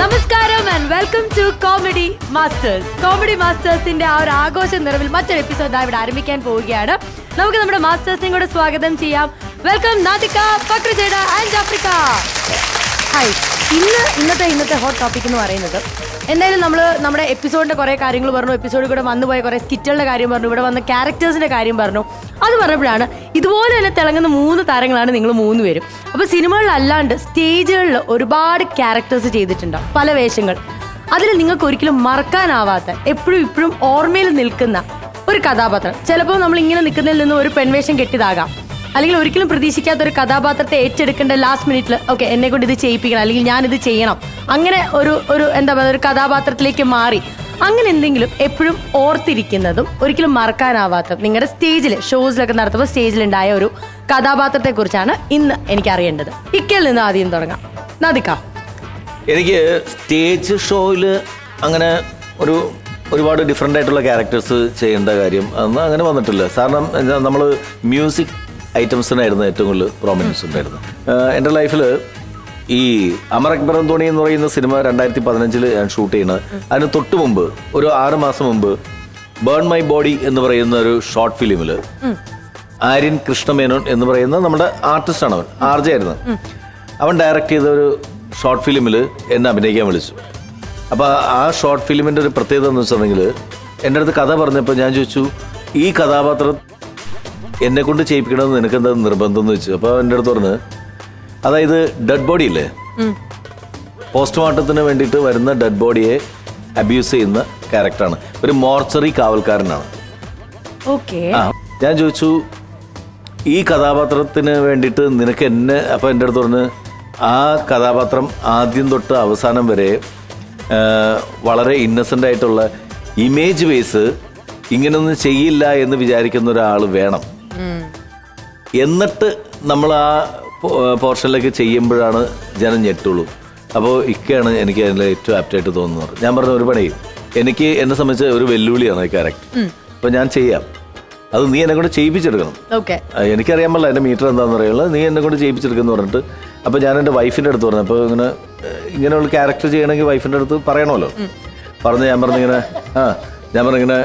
നമസ്കാരം and welcome to comedy masters. Comedy മാസ്റ്റേഴ്സിന്റെ ആ ഒരു ആഘോഷ നിറവിൽ മറ്റൊരു എപ്പിസോഡ് ഇവിടെ ആരംഭിക്കാൻ പോവുകയാണ്. നമുക്ക് നമ്മുടെ മാസ്റ്റേഴ്സിനെ കൂടെ സ്വാഗതം ചെയ്യാം. വെൽക്കം നാദിക, ഫക്രുജേഡ ആൻഡ് ജാഫ്രിക്ക. ഹായ്. ഇന്നത്തെ ഹോട്ട് ടോപ്പിക് എന്ന് പറയുന്നത്, എന്തായാലും നമ്മൾ നമ്മുടെ എപ്പിസോഡിന്റെ കുറെ കാര്യങ്ങൾ പറഞ്ഞു, എപ്പിസോഡിൽ കൂടെ വന്നുപോയ കുറെ സ്കിറ്റുകളുടെ കാര്യം പറഞ്ഞു, ഇവിടെ വന്ന ക്യാരക്ടേഴ്സിന്റെ കാര്യം പറഞ്ഞു. അത് പറഞ്ഞപ്പോഴാണ് ഇതുപോലെ തന്നെ തിളങ്ങുന്ന 3 താരങ്ങളാണ് നിങ്ങൾ 3 പേരും. അപ്പോൾ സിനിമകളിലല്ലാണ്ട് സ്റ്റേജുകളിൽ ഒരുപാട് ക്യാരക്ടേഴ്സ് ചെയ്തിട്ടുണ്ട്, പല വേഷങ്ങൾ. അതിൽ നിങ്ങൾക്ക് ഒരിക്കലും മറക്കാനാവാത്ത, എപ്പോഴും ഇപ്പോഴും ഓർമ്മയിൽ നിൽക്കുന്ന ഒരു കഥാപാത്രം. ചിലപ്പോൾ നമ്മൾ ഇങ്ങനെ നിൽക്കുന്നതിൽ നിന്ന് ഒരു പെൺവേഷം കെട്ടിയതാകാം, അല്ലെങ്കിൽ ഒരിക്കലും പ്രതീക്ഷിക്കാത്ത ഒരു കഥാപാത്രത്തെ ഏറ്റെടുക്കേണ്ട ലാസ്റ്റ് മിനിറ്റിൽ ഓക്കെ എന്നെ കൊണ്ട് ഇത് ചെയ്യിപ്പിക്കണം, അല്ലെങ്കിൽ ഞാനിത് ചെയ്യണം, അങ്ങനെ ഒരു എന്താ പറയുക, ഒരു കഥാപാത്രത്തിലേക്ക് മാറി, അങ്ങനെ എന്തെങ്കിലും എപ്പോഴും ഓർത്തിരിക്കുന്നതും ഒരിക്കലും മറക്കാനാവാത്ത നിങ്ങളുടെ സ്റ്റേജിൽ ഷോസിലൊക്കെ നടത്തുമ്പോൾ സ്റ്റേജിലുണ്ടായ ഒരു കഥാപാത്രത്തെ കുറിച്ചാണ് ഇന്ന് എനിക്ക് അറിയേണ്ടത്. ഇക്കയിൽ നിന്ന് ആദ്യം തുടങ്ങാം. നാദിക. എനിക്ക് സ്റ്റേജ് ഷോയിൽ അങ്ങനെ ഒരുപാട് ഡിഫറെൻ്റ് ആയിട്ടുള്ള ക്യാരക്ടേഴ്സ് ചെയ്യേണ്ട കാര്യം അന്ന് അങ്ങനെ വന്നിട്ടില്ല. കാരണം നമ്മൾ മ്യൂസിക് ഐറ്റംസിനായിരുന്നു ഏറ്റവും കൂടുതൽ പ്രോമിനൻസ് ഉണ്ടായിരുന്നു എൻ്റെ ലൈഫിൽ. ഈ അമർ അക്ബർ അന്തോണി എന്ന് പറയുന്ന സിനിമ 2015 ഞാൻ ഷൂട്ട് ചെയ്യുന്നത്. അതിന് തൊട്ട് മുമ്പ് ഒരു 6 മാസം മുമ്പ് ബേൺ മൈ ബോഡി എന്ന് പറയുന്ന ഒരു ഷോർട്ട് ഫിലിമിൽ ആര്യൻ കൃഷ്ണമേനോൻ എന്ന് പറയുന്ന നമ്മുടെ ആർട്ടിസ്റ്റാണ്, അവൻ ആർജെ ആയിരുന്നു. അവൻ ഡയറക്റ്റ് ചെയ്ത ഒരു ഷോർട്ട് ഫിലിമിൽ എന്നെ അഭിനയിക്കാൻ വിളിച്ചു. അപ്പോൾ ആ ഷോർട്ട് ഫിലിമിൻ്റെ ഒരു പ്രത്യേകത എന്ന് വെച്ചിട്ടുണ്ടെങ്കിൽ, എൻ്റെ അടുത്ത് കഥ പറഞ്ഞപ്പോൾ ഞാൻ ചോദിച്ചു, ഈ കഥാപാത്രം എന്നെ കൊണ്ട് ചെയ്യിപ്പിക്കണമെന്ന് നിനക്ക് എന്താ നിർബന്ധം എന്ന് വെച്ചു. അപ്പോൾ എൻ്റെ അടുത്ത് പറഞ്ഞ്, അതായത് ഡെഡ് ബോഡി ഇല്ലേ, പോസ്റ്റ്മോർട്ടത്തിന് വേണ്ടിയിട്ട് വരുന്ന ഡെഡ് ബോഡിയെ അബ്യൂസ് ചെയ്യുന്ന ക്യാരക്ടറാണ്, ഒരു മോർച്ചറി കാവൽക്കാരനാണ്. ഞാൻ ചോദിച്ചു, ഈ കഥാപാത്രത്തിന് വേണ്ടിയിട്ട് നിനക്ക് എന്നെ, അപ്പോൾ എൻ്റെ അടുത്ത് പറഞ്ഞ്, ആ കഥാപാത്രം ആദ്യം തൊട്ട് അവസാനം വരെ വളരെ ഇന്നസെൻ്റ് ആയിട്ടുള്ള ഇമേജ് ബേസ് ഇങ്ങനൊന്നും ചെയ്യില്ല എന്ന് വിചാരിക്കുന്ന ഒരാൾ വേണം, എന്നിട്ട് നമ്മൾ ആ പോർഷനിലേക്ക് ചെയ്യുമ്പോഴാണ് ജനം ഞെട്ടുള്ളൂ. അപ്പോൾ ഇക്കയാണ് എനിക്ക് അതിൽ ഏറ്റവും ആപ്റ്റായിട്ട് തോന്നുന്നത്. ഞാൻ പറഞ്ഞ ഒരു പണി, എനിക്ക് എന്നെ സംബന്ധിച്ച് ഒരു വെല്ലുവിളിയാണ് ഈ ക്യാരക്ടർ. അപ്പോൾ ഞാൻ ചെയ്യാം, അത് നീ എന്നെ കൊണ്ട് ചെയ്യിപ്പിച്ചെടുക്കണം. എനിക്കറിയാൻ പറ്റില്ല എൻ്റെ മീറ്റർ എന്താണെന്ന് അറിയുള്ളത്, നീ എന്നെ കൊണ്ട് ചെയ്യിപ്പിച്ചെടുക്കുമെന്ന് പറഞ്ഞിട്ട്. അപ്പോൾ ഞാൻ എൻ്റെ വൈഫിൻ്റെ അടുത്ത് പറഞ്ഞു, അപ്പോൾ ഇങ്ങനെയുള്ള ക്യാരക്ടർ ചെയ്യണമെങ്കിൽ വൈഫിൻ്റെ അടുത്ത് പറയണമല്ലോ. ഞാൻ പറഞ്ഞിങ്ങനെ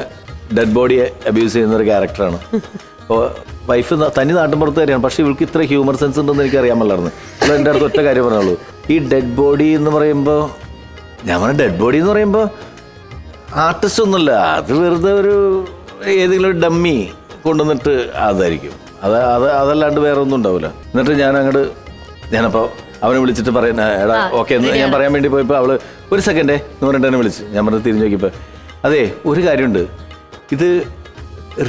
ഡെഡ് ബോഡിയെ അബ്യൂസ് ചെയ്യുന്ന ഒരു ക്യാരക്ടറാണ്. അപ്പോൾ വൈഫ് തനി നാട്ടിൻപുറത്ത് കാര്യമാണ്, പക്ഷേ ഇവൾക്ക് ഇത്ര ഹ്യൂമർ സെൻസ് ഉണ്ടെന്ന് എനിക്ക് അറിയാൻ പാടില്ലായിരുന്നു. അപ്പോൾ എൻ്റെ അടുത്ത് ഒറ്റ കാര്യം പറഞ്ഞുള്ളൂ, ഈ ഡെഡ് ബോഡി എന്ന് പറയുമ്പോൾ, ഞാൻ പറഞ്ഞ ഡെഡ് ബോഡി എന്ന് പറയുമ്പോൾ ആർട്ടിസ്റ്റ് ഒന്നുമില്ല, അത് വെറുതെ ഒരു ഏതെങ്കിലും ഒരു ഡമ്മി കൊണ്ടുവന്നിട്ട് അതായിരിക്കും, അതല്ലാണ്ട് വേറെ ഒന്നും ഉണ്ടാവില്ല. എന്നിട്ട് ഞാനപ്പോൾ അവനെ വിളിച്ചിട്ട് പറയുന്ന, എടാ ഓക്കെ എന്ന് ഞാൻ പറയാൻ വേണ്ടി പോയപ്പോൾ അവള് ഒരു സെക്കൻഡേ എന്ന് പറഞ്ഞിട്ട് എന്നെ വിളിച്ച്. ഞാൻ പറഞ്ഞ് തിരിഞ്ഞു നോക്കിയപ്പോൾ, അതെ ഒരു കാര്യമുണ്ട്, ഇത്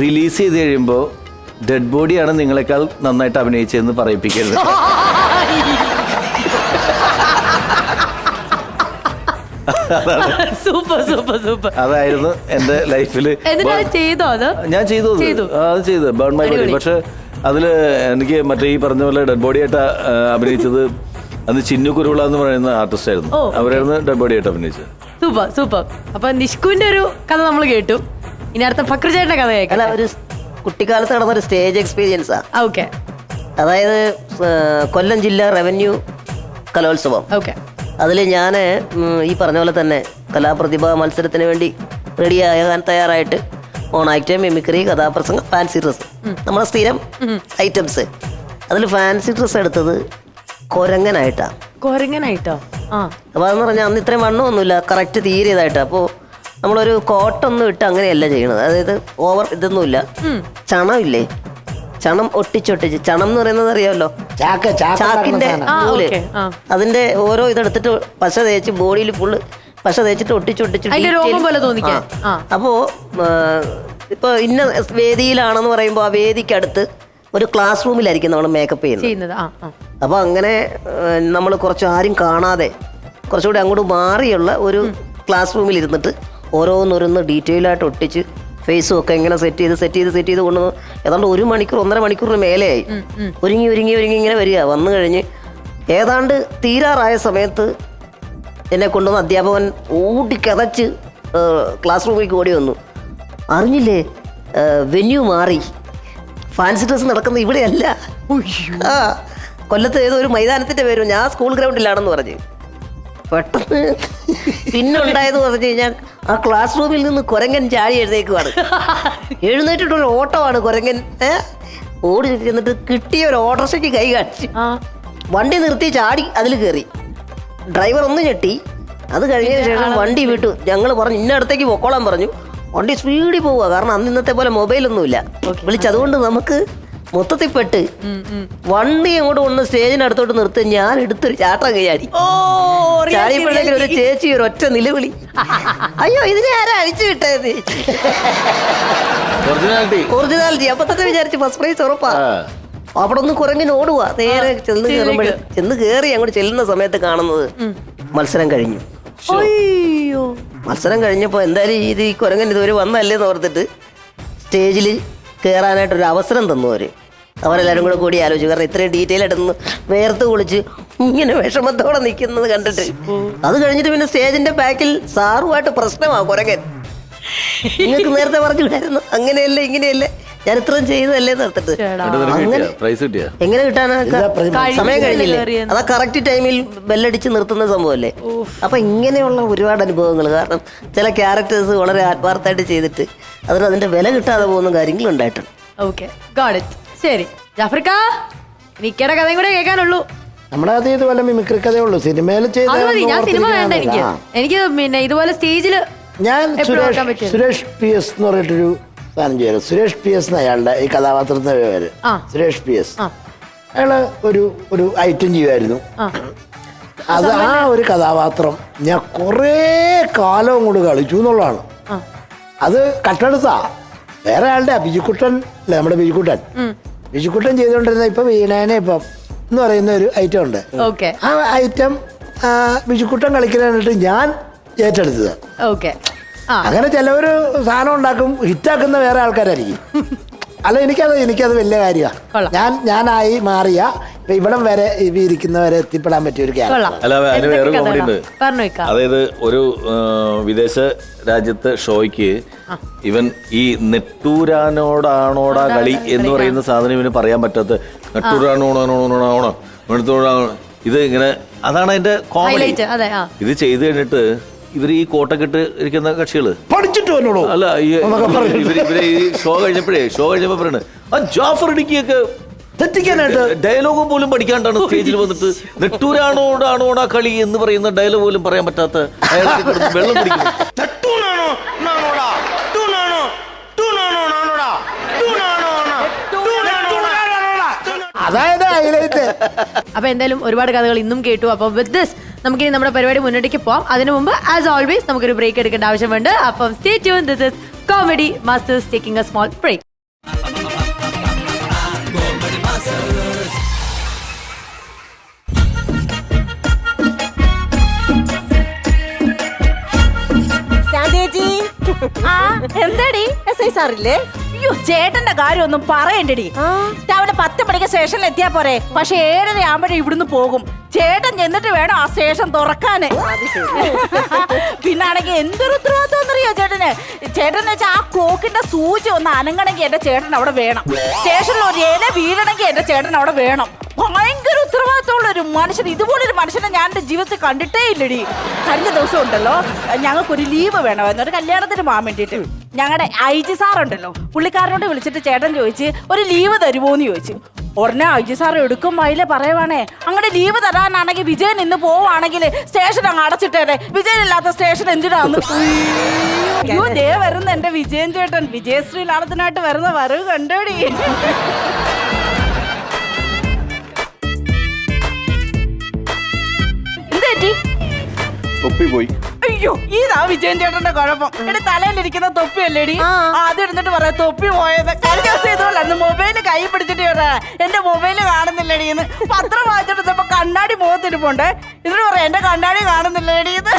റിലീസ് ചെയ്ത് കഴിയുമ്പോൾ ഡെഡ് ബോഡിയാണ് നിങ്ങളെക്കാൾ നന്നായിട്ട് അഭിനയിച്ചതെന്ന് പറയിപ്പിക്കരുത്. അതായിരുന്നു എന്റെ ലൈഫിൽ ഞാൻ ചെയ്തത് ബേൺ മൈ ബോഡി. പക്ഷെ അതില് എനിക്ക് മറ്റേ ഈ പറഞ്ഞ പോലെ ഡെഡ് ബോഡി ആയിട്ട് അഭിനയിച്ചത് അന്ന് ചിന്നു കുരുവിള എന്ന് പറയുന്ന ആർട്ടിസ്റ്റ് ആയിരുന്നു, അവരായിരുന്നു ഡെഡ് ബോഡി ആയിട്ട് അഭിനയിച്ചത്. Super super. അപ്പൊ നിഷ്കുവിന്റെ ഒരു കഥ നമ്മൾ കേട്ടു, ഇനി അടുത്ത ഫക്രുജേട്ടന്റെ കഥ കേൾക്കാം. ഒരു കുട്ടിക്കാലത്ത് നടന്നൊരു സ്റ്റേജ് എക്സ്പീരിയൻസാ. അതായത് കൊല്ലം ജില്ലാ റവന്യൂ കലോത്സവം. അതിൽ ഞാൻ ഈ പറഞ്ഞ പോലെ തന്നെ കലാപ്രതിഭ മത്സരത്തിന് വേണ്ടി റെഡിയാകാൻ തയ്യാറായിട്ട് ഓൺ ആക്ട്, മിമിക്രി, കഥാപ്രസംഗം, ഫാൻസി ഡ്രസ്, നമ്മളെ സ്ഥിരം ഐറ്റംസ്. അതിൽ ഫാൻസി ഡ്രസ് എടുത്തത് കൊരങ്ങനായിട്ടാ. അപ്പോൾ അതെന്ന് പറഞ്ഞാൽ അന്ന് ഇത്രയും വണ്ണമൊന്നുമില്ല, കറക്റ്റ് തീരെ. അപ്പോൾ നമ്മളൊരു കോട്ടൊന്നും ഇട്ട് അങ്ങനെയല്ല ചെയ്യണത്, അതായത് ഓവർ ഇതൊന്നുമില്ല. ചണമില്ലേ, ചണം ഒട്ടിച്ചൊട്ടിച്ച്, ചണം എന്ന് പറയുന്നത് അറിയാമല്ലോ, ചാക്കിന്റെ നൂല്, അതിന്റെ ഓരോ ഇതെടുത്തിട്ട് പശ തേച്ച് ബോഡിയിൽ ഫുള്ള് പശ തേച്ചിട്ട് ഒട്ടിച്ചൊട്ടിച്ച്. അപ്പോ ഇപ്പൊ ഇന്ന വേദിയിലാണെന്ന് പറയുമ്പോൾ ആ വേദിക്കടുത്ത് ഒരു ക്ലാസ് റൂമിലായിരിക്കും നമ്മൾ മേക്കപ്പ് ചെയ്യുന്നത്. അപ്പൊ അങ്ങനെ നമ്മൾ കുറച്ച് ആരും കാണാതെ കുറച്ചുകൂടി അങ്ങോട്ട് മാറിയുള്ള ഒരു ക്ലാസ് റൂമിൽ ഇരുന്നിട്ട് ഓരോന്നോരോന്ന് ഡീറ്റെയിൽ ആയിട്ട് ഒട്ടിച്ച് ഫേസും ഒക്കെ ഇങ്ങനെ സെറ്റ് ചെയ്ത് കൊണ്ടുവന്ന് ഏതാണ്ട് 1 മണിക്കൂർ 1.5 മണിക്കൂറിന് മേലെയായി. ഒരുങ്ങി ഇങ്ങനെ വരിക. വന്നു കഴിഞ്ഞ് ഏതാണ്ട് തീരാറായ സമയത്ത് എന്നെ കൊണ്ടുവന്ന് അധ്യാപകൻ ഓടിക്കതച്ച് ക്ലാസ് റൂമിലേക്ക് ഓടി വന്നു. അറിഞ്ഞില്ലേ, വെന്യൂ മാറി, ഫാൻസി ഡ്രസ് നടക്കുന്നത് ഇവിടെയല്ല, കൊല്ലത്ത് ഏതോ ഒരു മൈതാനത്തിന്റെ പേരും, ഞാൻ സ്കൂൾ ഗ്രൗണ്ടിലാണെന്ന് പറഞ്ഞ്. പെട്ടെന്ന് പിന്നുണ്ടായത് പറഞ്ഞു കഴിഞ്ഞാൽ ആ ക്ലാസ് റൂമിൽ നിന്ന് കുരങ്ങൻ ചാടി എഴുന്നേക്കുവാണ്. എഴുന്നേറ്റിട്ടൊരു ഓട്ടമാണ് കുരങ്ങൻ. ഓടി ചെന്നിട്ട് കിട്ടിയ ഒരു ഓട്ടോറിക്ഷയ്ക്ക് കൈ കാണിച്ചു. വണ്ടി നിർത്തി ചാടി അതിൽ കയറി. ഡ്രൈവർ ഒന്ന് ഞെട്ടി. അത് കഴിഞ്ഞതിന് ശേഷം വണ്ടി വിട്ടു. ഞങ്ങൾ പറഞ്ഞു ഇന്നടത്തേക്ക് പൊക്കോളാൻ പറഞ്ഞു. വണ്ടി സ്പീഡിൽ പോവുക. കാരണം അന്ന് ഇന്നത്തെ പോലെ മൊബൈലൊന്നുമില്ല. വിളിച്ചതുകൊണ്ട് നമുക്ക് മൊത്തത്തിൽ പെട്ട് വണ്ടി അങ്ങോട്ട് കൊണ്ട് സ്റ്റേജിനടുത്തോട്ട് നിർത്തി ഞാൻ എടുത്തൊരു ചാട്ടം കൈയാടി. ചാടിയപ്പോഴേക്കും ഒരു ചേച്ചി ഒരു ഒറ്റ നിലവിളി, അയ്യോ ഇതിനെ ആരാ അഴിച്ചു വിട്ടത്. ഒറിജിനാലിറ്റി. അപ്പൊ തന്നെ വിചാരിച്ചു ഫസ്റ്റ് പ്രൈസ് ഉറപ്പാ. അവിടെ ഒന്ന് കുരങ്ങിന് ഓടുക. നേരെ ചെന്ന് കയറി അങ്ങോട്ട് ചെല്ലുന്ന സമയത്ത് കാണുന്നത് മത്സരം കഴിഞ്ഞു. മത്സരം കഴിഞ്ഞപ്പോൾ എന്തായാലും ഈ കുരങ്ങൻ ഇതുവരെ വന്നല്ലേന്ന് ഓർത്തിട്ട് സ്റ്റേജിൽ കയറാനായിട്ടൊരു അവസരം തന്നു അവരെല്ലാവരും കൂടി ആലോചിച്ചു. കാരണം ഇത്രയും ഡീറ്റെയിൽ ആയിട്ടൊന്ന് വേർത്ത് കുളിച്ച് ഇങ്ങനെ വിഷമത്തോടെ നിൽക്കുന്നത് കണ്ടിട്ട്. അത് കഴിഞ്ഞിട്ട് പിന്നെ സ്റ്റേജിന്റെ ബാക്കിൽ സാറുമായിട്ട് പ്രശ്നമാണ് കുരങ്ങൻ. നിങ്ങൾക്ക് നേരത്തെ പറഞ്ഞിട്ടായിരുന്നു അങ്ങനെയല്ലേ ഇങ്ങനെയല്ലേ ഞാൻ ഇത്രയും ചെയ്തതല്ലേ നിർത്തിട്ട്. എങ്ങനെ കിട്ടാനാ? സമയം കഴിഞ്ഞില്ലേ? അതാ കറക്റ്റ് ടൈമിൽ ബെല്ലടിച്ച് നിർത്തുന്ന സംഭവമല്ലേ. അപ്പൊ ഇങ്ങനെയുള്ള ഒരുപാട് അനുഭവങ്ങൾ. കാരണം ചില ക്യാരക്ടേഴ്സ് വളരെ ആത്മാർത്ഥമായിട്ട് ചെയ്തിട്ട് അതിന്റെ വില കിട്ടാതെ പോകുന്ന കാര്യങ്ങൾ ഉണ്ടായിട്ടുണ്ട്. ശരി ജാഫർക്ക, മിക്കയുടെ കഥയും കൂടെ കേൾക്കാനുള്ളൂ. നമ്മുടെ കഥ ഇതുപോലെ മിമിക്രി കഥയേ ഉള്ളൂ. സിനിമയിൽ ഞാൻ സിനിമ വേണ്ട എനിക്ക് പിന്നെ ഇതുപോലെ സ്റ്റേജിൽ ഞാൻ സുരേഷ് പി എസ് എന്ന് പറഞ്ഞിട്ടൊരു സാധനം ചെയ്യാറ്. സുരേഷ് പി എസ് അയാളുടെ ഈ കഥാപാത്രത്തിന്റെ പേര് സുരേഷ് പി എസ്. അയാള് ഒരു ഐറ്റം ചെയ്യുമായിരുന്നു. അത് ആ ഒരു കഥാപാത്രം ഞാൻ കുറേ കാലം കൊണ്ട് കളിച്ചു എന്നുള്ളതാണ്. അത് കട്ടെടുത്താ വേറെ ആളുടെ ബിജുക്കുട്ടൻ അല്ലേ, നമ്മുടെ ബിജുക്കുട്ടൻ ചെയ്തുകൊണ്ടിരുന്ന ഇപ്പൊ വീണേനെ ഇപ്പം എന്ന് പറയുന്ന ഒരു ഐറ്റം ഉണ്ട്. ആ ഐറ്റം ബിജുക്കുട്ടൻ കളിക്കാനായിട്ട് ഞാൻ ഏറ്റെടുത്തത്. അങ്ങനെ ചിലവര് സാധനം ഉണ്ടാക്കും, ഹിറ്റാക്കുന്ന വേറെ ആൾക്കാരായിരിക്കും. അല്ല എനിക്കത് വലിയ കാര്യമാണ്. ഞാനായി മാറിയ ഇവിടം വരെ ഇരിക്കുന്നവരെ എത്തിപ്പെടാൻ പറ്റിയ ഒരു ക്യാരക്ടർ. അല്ല അതിന് വേറെ കോമഡി ഉണ്ട്. അതായത് ഒരു വിദേശ രാജ്യത്തെ ഷോയ്ക്ക് ഇവൻ ഈ നെട്ടൂരാനോടാണോടാ കളി എന്ന് പറയുന്ന സാധനം ഇവന് പറയാൻ പറ്റാത്ത നെട്ടൂരാണോണോണോണോണോ ഇത് ഇങ്ങനെ അതാണ് അതിന്റെ കോമഡി. ഇത് ചെയ്ത് കഴിഞ്ഞിട്ട് ഇവര് ഈ കോട്ടക്കെട്ട് ഇരിക്കുന്ന കക്ഷികള് പഠിച്ചിട്ട് അല്ല ഇവര് ഈ ഷോ കഴിഞ്ഞപ്പോ പറയണ ആ ജാഫർ ഇടുക്കിയൊക്കെ തെറ്റിക്കാനായിട്ട് ഡയലോഗ് പോലും പഠിക്കാണ്ടാണ് സ്റ്റേജിൽ വന്നിട്ട് നെട്ടൂരാണോടാണോടാ കളി എന്ന് പറയുന്ന ഡയലോഗ് പോലും പറയാൻ പറ്റാത്ത വെള്ളം കുടിക്കുന്നു. അതായത് ഹൈലൈറ്റ്. അപ്പൊ എന്തായാലും ഒരുപാട് കഥകൾ ഇന്നും കേട്ടു. അപ്പൊ വിത്ത് ദിസ് നമുക്കിനി നമ്മുടെ പരിപാടി മുന്നോട്ടേക്ക് പോവാം. അതിനു മുമ്പ് ആസ് ഓൾവേസ് നമുക്കൊരു ബ്രേക്ക് എടുക്കേണ്ട ആവശ്യമുണ്ട്. അപ്പം stay tune. This is comedy masters taking a small break. എന്താടി SI സാറില്ലേ? അയ്യോ ചേട്ടന്റെ കാര്യം ഒന്നും പറയണ്ടടി. രാവിലെ 10 മണിക്ക് സ്റ്റേഷനിൽ എത്തിയാ പോരെ. പക്ഷെ 7:30 ആകുമ്പോഴേ ഇവിടുന്ന് പോകും. ചേട്ടൻ ചെന്നിട്ട് വേണം ആ സ്റ്റേഷൻ തുറക്കാന്. പിന്നാണെങ്കിൽ എന്തൊരു ഉത്തരവാദിത്വം അറിയോ ചേട്ടന്. ചേട്ടൻ വെച്ചാൽ ആ ക്ലോക്കിന്റെ സൂചി ഒന്ന് അനങ്ങണമെങ്കിൽ എന്റെ ചേട്ടൻ അവിടെ വേണം. സ്റ്റേഷനിൽ ഒരു ഇല വീഴണമെങ്കിൽ എന്റെ ചേട്ടൻ അവിടെ വേണം. ഭയങ്കര ഉത്തരവാദിത്തമുള്ള ഒരു മനുഷ്യൻ. ഇതുപോലൊരു മനുഷ്യനെ ഞാൻ എന്റെ ജീവിതത്തിൽ കണ്ടിട്ടേ ഇല്ലടി. കഴിഞ്ഞ ദിവസം ഉണ്ടല്ലോ ഞങ്ങൾക്കൊരു ലീവ് വേണമായിരുന്നു ഒരു കല്യാണത്തിന് പോകാൻ വേണ്ടിയിട്ട്. ഞങ്ങളുടെ IG സാറുണ്ടല്ലോ പുള്ളിക്കാരനോട് വിളിച്ചിട്ട് ചേട്ടൻ ചോദിച്ച് ഒരു ലീവ് തരുമോന്ന് ചോദിച്ചു. ഉടനെ IG സാർ എടുക്കും വൈലെ പറയുവാണേ അങ്ങനെ ലീവ് തരാനാണെങ്കിൽ വിജയൻ ഇന്ന് പോവാണെങ്കിൽ സ്റ്റേഷൻ അങ്ങ് അടച്ചിട്ടേരെ. വിജയൻ ഇല്ലാത്ത സ്റ്റേഷൻ എന്തിനാന്ന്. അയ്യോ ദേ വരുന്ന എന്റെ വിജയൻ ചേട്ടൻ വിജയശ്രീ ലാളത്തിനായിട്ട് വരുന്ന വരവ് കണ്ടോടി. എന്തേറ്റി? തൊപ്പി പോയി. അയ്യോ ഇതാ വിജയൻ ചേട്ടന്റെ കുഴപ്പം. എന്റെ തലയിലിരിക്കുന്ന തൊപ്പിയല്ലേടി. അത് എടുത്തിട്ട് പറയാ തൊപ്പി പോയത്. കഴിഞ്ഞ ദിവസം ഇതുപോലെ അന്ന് മൊബൈല് കൈ പിടിച്ചിട്ട് പറയാ എന്റെ മൊബൈല് കാണുന്നില്ലടി എന്ന്. പത്രം വായിച്ചിട്ട് കണ്ണാടി മുഖത്തിരിപ്പുണ്ട്. ഇതിന് പറയാ എന്റെ കണ്ണാടി കാണുന്നില്ലടി എന്ന്.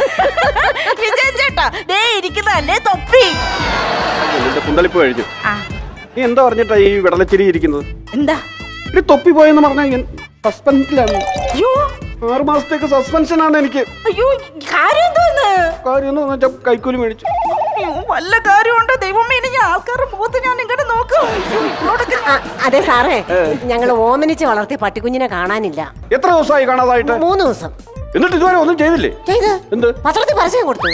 വിജയൻ ചേട്ടാ ദേ ഇരിക്കുന്നതല്ലേ തൊപ്പി. കുന്തളിപ്പ് കഴിഞ്ഞു. നീ എന്താ പറഞ്ഞിട്ടാ ഈ വിടലച്ചിരി ഇരിക്കുന്നത്? എന്താ തൊപ്പി പോയെന്ന് പറഞ്ഞാൽ സസ്പെൻസിലാണ്. അയ്യോ 6 മാസത്തേക്ക് സസ്പെൻഷൻ ആണ് എനിക്ക്. അയ്യോ കാര്യം എന്തോന്ന്? കാര്യം എന്ന് പറഞ്ഞാൽ കൈക്കൂലി മേടിച്ചു. വല്ല കാര്യമുണ്ടോ ദൈവമേ. ഇനി ആൾക്കാരുടെ മുഖത്ത് ഞാൻ ഇങ്ങനെ നോക്കും. അതെ സാറേ ഞങ്ങൾ ഓമനിച്ച് വളർത്തിയ പട്ടിക്കുഞ്ഞിനെ കാണാനില്ല. എത്ര ദിവസമായി കാണാതായിട്ട്? 3 ദിവസം. എന്നിട്ട് ഇതുവരെ ഒന്നും ചെയ്തില്ലേ? ചെയ്ത് എന്ത്? പത്രത്തിൽ പരസ്യം കൊടുത്തു.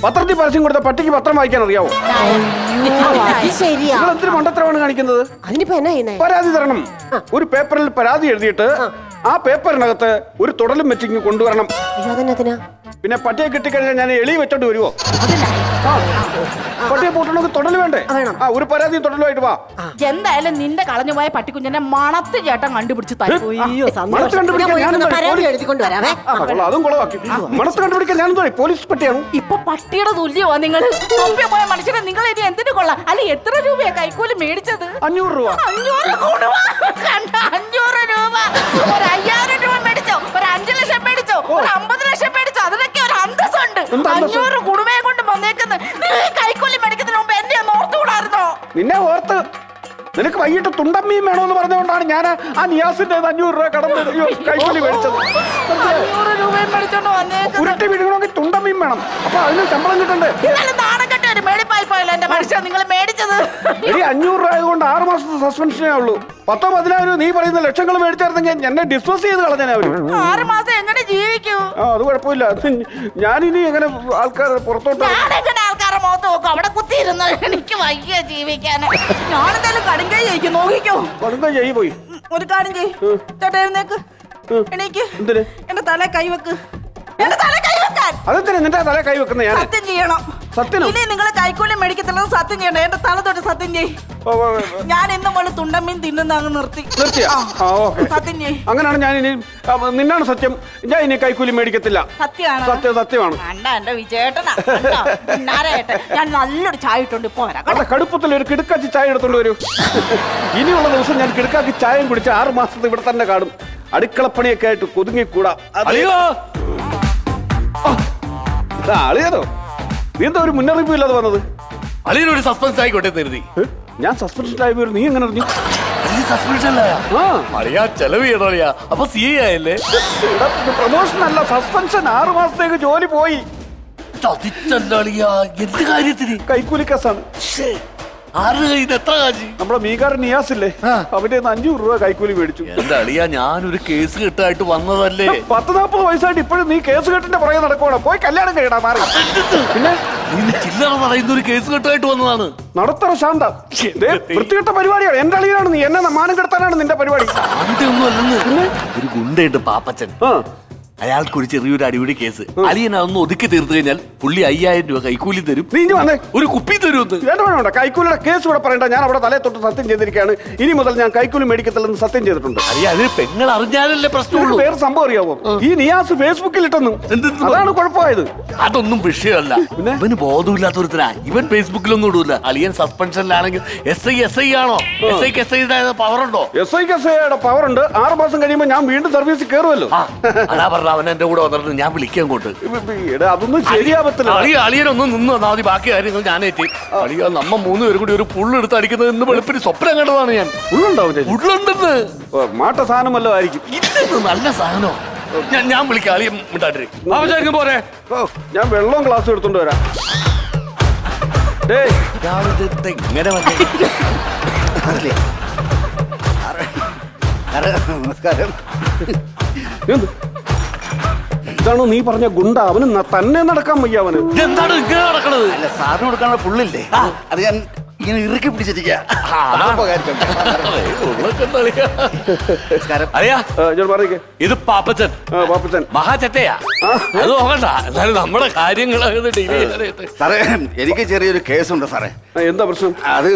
പത്രത്തിൽ പരസ്യം കൊടുത്ത പട്ടിക്ക് പത്രം വായിക്കാൻ അറിയാവോ? അത് ശരിയാ. നിങ്ങൾ എന്തിനു മണ്ടത്തരമാണ് കാണിക്കുന്നത്? അതിനിപ്പോ എന്നാ ചെയ്യുന്നേ? പരാതി തരണം. ഒരു പേപ്പറിൽ പരാതി എഴുതിയിട്ട് ആ പേപ്പറിനകത്ത് ഒരു തുടലും വെച്ചിങ്ങ് കൊണ്ടുവരണം. അയ്യോ അതെന്നാ? പിന്നെ പട്ടിയെ കിട്ടിക്കഴിഞ്ഞാൽ ഞാൻ എളി വെച്ചോണ്ട് വരുവോ? പട്ടിയെ പൂട്ടണമെങ്കിൽ തുടല് വേണ്ടേ? ആ ഒരു പരാതിയും തുടലുമായിട്ട് വാ. എന്തായാലും നിന്റെ കളഞ്ഞുപോയ പട്ടിക്കുഞ്ഞിനെ മണത്ത് ചേട്ടൻ കണ്ടുപിടിച്ച് തരും. മണത്ത് കണ്ടുപിടിക്കാൻ ഞാൻ പരാതി എഴുതിക്കൊണ്ട് വരാവേ. അതും കുളവാക്കി. മണത്ത് കണ്ടുപിടിക്കാൻ ഞാൻ പോലീസ് പട്ടിയാണ്. ഇപ്പൊ പട്ടിയുടെ തുല്യമാ നിങ്ങൾ. പോയ മനുഷ്യനെ നിങ്ങൾ ഇനി എന്തിനു കൊള്ളാം? അല്ല എത്ര രൂപയാ കൈക്കൂലി മേടിച്ചത്? 500 രൂപ. 500 കൂടുവാ. കണ്ട 500 രൂപ. ഒരു 5000 രൂപ മേടിച്ചോ, ഒരു 5 ലക്ഷം മേടിച്ചോ, ഒരു 50 ലക്ഷം മേടിച്ചോ, അതിനൊക്കെ ഒരു അന്തസ്സുണ്ട്. 500 കുടുംബയെ കൊണ്ട് വന്നേക്കുന്നത് കൈക്കൂലി മേടിക്കുന്നതിന് മുമ്പ് എന്നെ ഒന്ന് ഓർത്തുകൂടായിരുന്നോ? നിന്നെ ഓർത്ത് നിനക്ക് വൈകിട്ട് തുണ്ടമ്മയും വേണമെന്ന് പറഞ്ഞുകൊണ്ടാണ് ഞാൻ ആ നിയാസിന്റെ 500 രൂപ കടന്ന് കൈക്കൂലി മേടിച്ചത്. 500 രൂപയും മേടിച്ചോണ്ട് വന്നേക്കുന്നത്. ഉരുട്ടി വീഴണമെങ്കിൽ തുണ്ടമ്മയും വേണം. അപ്പൊ അതിന് ശമ്പളം കിട്ടണ്ടേ? ഇന്നലെ നാണം കെട്ട ഒരു മേടിപ്പായി പോയല്ലോ എന്റെ മനുഷ്യൻ നിങ്ങൾ മേടിച്ചത്. എടി 500 രൂപ ആയതുകൊണ്ട് 6 മാസത്തെ സസ്പെൻഷനേ ഉള്ളൂ. 10 10,000 നീ പറയുന്ന ലക്ഷങ്ങൾ മേടിച്ചായിരുന്നെങ്കിൽ എന്നെ ഡിസ്പോസ് ചെയ്ത് കളഞ്ഞാൽ അവര്. 6 മാസം എങ്ങനെ ജീവിക്കൂ? അത് കുഴപ്പമില്ല. ഞാനിനി എങ്ങനെ ആൾക്കാർ പുറത്തോട്ട് ഞാനെങ്ങനെ ആൾക്കാരുടെ മുഖത്ത് നോക്കും? അവിടെ കുത്തിയിരുന്ന് എനിക്ക് വയ്യ ജീവിക്കാൻ. ഞാനെന്തായാലും കടുങ്കൈ ചെയ്യിക്കും, നോക്കിക്കോ. കടുങ്ക ചെയ്യി പോയി. ഒരു കാര്യം ചെയ്യ് ചേട്ടാ, എഴുന്നേക്ക്, എണീക്ക്. എന്തിന്? എന്റെ തല കൈവെക്ക്. എന്റെ തല കൈവെക്കാൻ അതെന്തിനാ നിന്റെ തല കൈ വെക്കുന്ന? ഞാൻ സത്യം ചെയ്യണം. സത്യനോ? ഇനി നിങ്ങൾ കൈക്കൂലി മേടിക്കത്തില്ലെന്ന് സത്യം ചെയ്യണം. എന്റെ തല തൊട്ട് സത്യം ചെയ്യ്. ഞാൻ ഇന്നും പോലെ തുണ്ടമ്മീൻ തിന്നുന്ന അങ്ങ് നിർത്തി. നിർത്തിയാ? ഓക്കെ. സത്യം ചെയ്യ്. അങ്ങനെയാണ് ഞാൻ ഇനി നിന്നാണ് സത്യം. ഞാൻ ഇനി കൈക്കൂലി മേടിക്കത്തില്ല. സത്യമാണ്. സത്യമാണ്. കണ്ട എന്റെ വിജയേട്ടനാ. ഞാൻ നല്ലൊരു ചായ ഇട്ടുണ്ട് ഇപ്പൊ വരാം. അവിടെ കടുപ്പത്തിൽ ഒരു കിടുക്കാച്ചി ചായ എടുത്തോണ്ട് വരൂ. ഇനിയുള്ള ദിവസം ഞാൻ കിടുക്കാക്കി ചായയും കുടിച്ച് 6 മാസത്തെ ഇവിടെ തന്നെ കാണും. അടുക്കളപ്പണിയൊക്കെ ആയിട്ട് ഒതുങ്ങിക്കൂടാ. അളിയതോ? നീ എന്താ ഒരു മുന്നറിയിപ്പ് ഇല്ലാതെ വന്നത്? അളിയനൊരു സസ്പെൻസ് ആയിക്കോട്ടെ കരുതി. ഞാൻ സസ്പെൻഷനിലായി വരും. നീ എങ്ങനെ അറിഞ്ഞു? അറിയാ ചെലവ് ചെയ്യണോളിയാ. അപ്പൊ സി ആയല്ലേ? പ്രമോഷൻ അല്ല, സസ്പെൻഷൻ. 6 മാസത്തേക്ക് ജോലി പോയി. എന്ത് കാര്യത്തിന്? കൈക്കൂലി കേസാണ്. എത്ര കാശി? നമ്മുടെ മീകാരൻ നിയാസില്ലേ, അവന്റെ 500 രൂപ കൈക്കൂലി മേടിച്ചു. എന്റെ അളിയാ, ഞാനൊരു കേസ് കെട്ടായിട്ട് വന്നതല്ലേ. 10-40 വയസ്സായിട്ട് ഇപ്പോഴും നീ കേസ് കെട്ടിന്റെ പുറകെ നടക്കുവാണ്. പോയി കല്യാണം കഴിയടാ മാറി. പിന്നെ നീ ചില്ലറ പറയുന്ന ഒരു കേസ് കെട്ടായിട്ട് വന്നതാണ്. നടത്തറ ശാന്ത. വൃത്തികെട്ട പരിപാടിയാണ്. എന്റെ അളിയനാണ് നീ. എന്നെ മാനം കെടുത്താനാണ് നിന്റെ പരിപാടി. ഒന്നും അല്ലെന്ന്. ഒരു ഗുണ്ടയുണ്ട് പാപ്പച്ചൻ. അയാൾക്ക് ഒരു ചെറിയൊരു അടിപിടി കേസ്. അളിയൻ അതൊന്ന് ഒതുക്കി തീർന്നു കഴിഞ്ഞാൽ പുള്ളി 5000 രൂപ കൈക്കൂലി തരും. നീ വന്നേ, ഒരു കുപ്പി തരുമെന്ന്. വേണ്ട. കൈക്കൂലിയുടെ കേസ് ഇവിടെ പറയണ്ട. ഞാൻ അവിടെ തലയെ തൊട്ട് സത്യം ചെയ്തിരിക്കുകയാണ്. ഇനി മുതൽ ഞാൻ കൈക്കൂലി മേടിക്കത്തില്ലെന്ന് സത്യം ചെയ്തിട്ടുണ്ട്. അതിന് പെങ്ങൾ അറിഞ്ഞാലല്ലേ പ്രശ്നമുള്ളൂ. വേറെ സംഭവം അറിയാവോ? ഈ നിയാസ് ഫേസ്ബുക്കിൽ ഇട്ടെന്നു. അതാണ് കുഴപ്പമായത്. അതൊന്നും വിഷയമല്ല. ഇവന് ബോധമില്ലാത്തൊരുത്തരാ. ഇവൻ ഫേസ്ബുക്കിലൊന്നും ഇടൂല. അളിയൻ സസ്പെൻഷനിലാണെങ്കിൽ SI ആണോ? SI പവർ ഉണ്ടോ? SIയുടെ പവർ ഉണ്ട്. 6 മാസം കഴിയുമ്പോൾ ഞാൻ വീണ്ടും സർവീസിൽ കയറുമല്ലോ. അതാ പറഞ്ഞ അവൻ എന്റെ കൂടെ വന്നിട്ട് ഞാൻ വിളിക്കാൻ കൊണ്ട്. അതൊന്നും ശരിയാവത്തില്ല. അളിയനൊന്നും നിന്ന് വന്നാൽ മതി. ബാക്കി കാര്യങ്ങൾ ഞാനേറ്റി. അളിയ നമ്മ 3 പേരും കൂടി ഒരു ഫുള്ള് എടുത്ത് അടിക്കുന്നത് ഇന്ന് വെളുപ്പിന് സ്വപ്നം കണ്ടതാണ് ഞാൻ. ഉള്ളുണ്ടെന്ന് മാട്ട സാധനം വല്ലതും ആയിരിക്കും. ഇതെന്ന് നല്ല സാധനോ. ഞാൻ വിളിക്കാം. അളിയ മിണ്ടാട്ടിരി പോരെ. ഞാൻ വെള്ളവും ഗ്ലാസ് എടുത്തോണ്ട് വരാം. ഇങ്ങനെ വന്നേ. നമസ്കാരം. ഇതാണോ നീ പറഞ്ഞ ഗുണ്ട? അവന് തന്നെ നടക്കാൻ വയ്യ. അവന് എന്താണ് ഇങ്ങനെ നടക്കണത്? അല്ല, സാറിന് കൊടുക്കാനുള്ള പുള്ളില്ലേ, അത് ഞാൻ ഇങ്ങനെ ഇറുക്കി പിടിച്ചിരിക്കുക. ഇത് പാപ്പച്ചൻ. പാപ്പച്ചൻ മഹാചറ്റയാ. അത് നോക്കണ്ട. എന്നാലും നമ്മുടെ കാര്യങ്ങൾ സാറേ, എനിക്ക് ചെറിയൊരു കേസുണ്ട് സാറേ. എന്താ പ്രശ്നം? അത്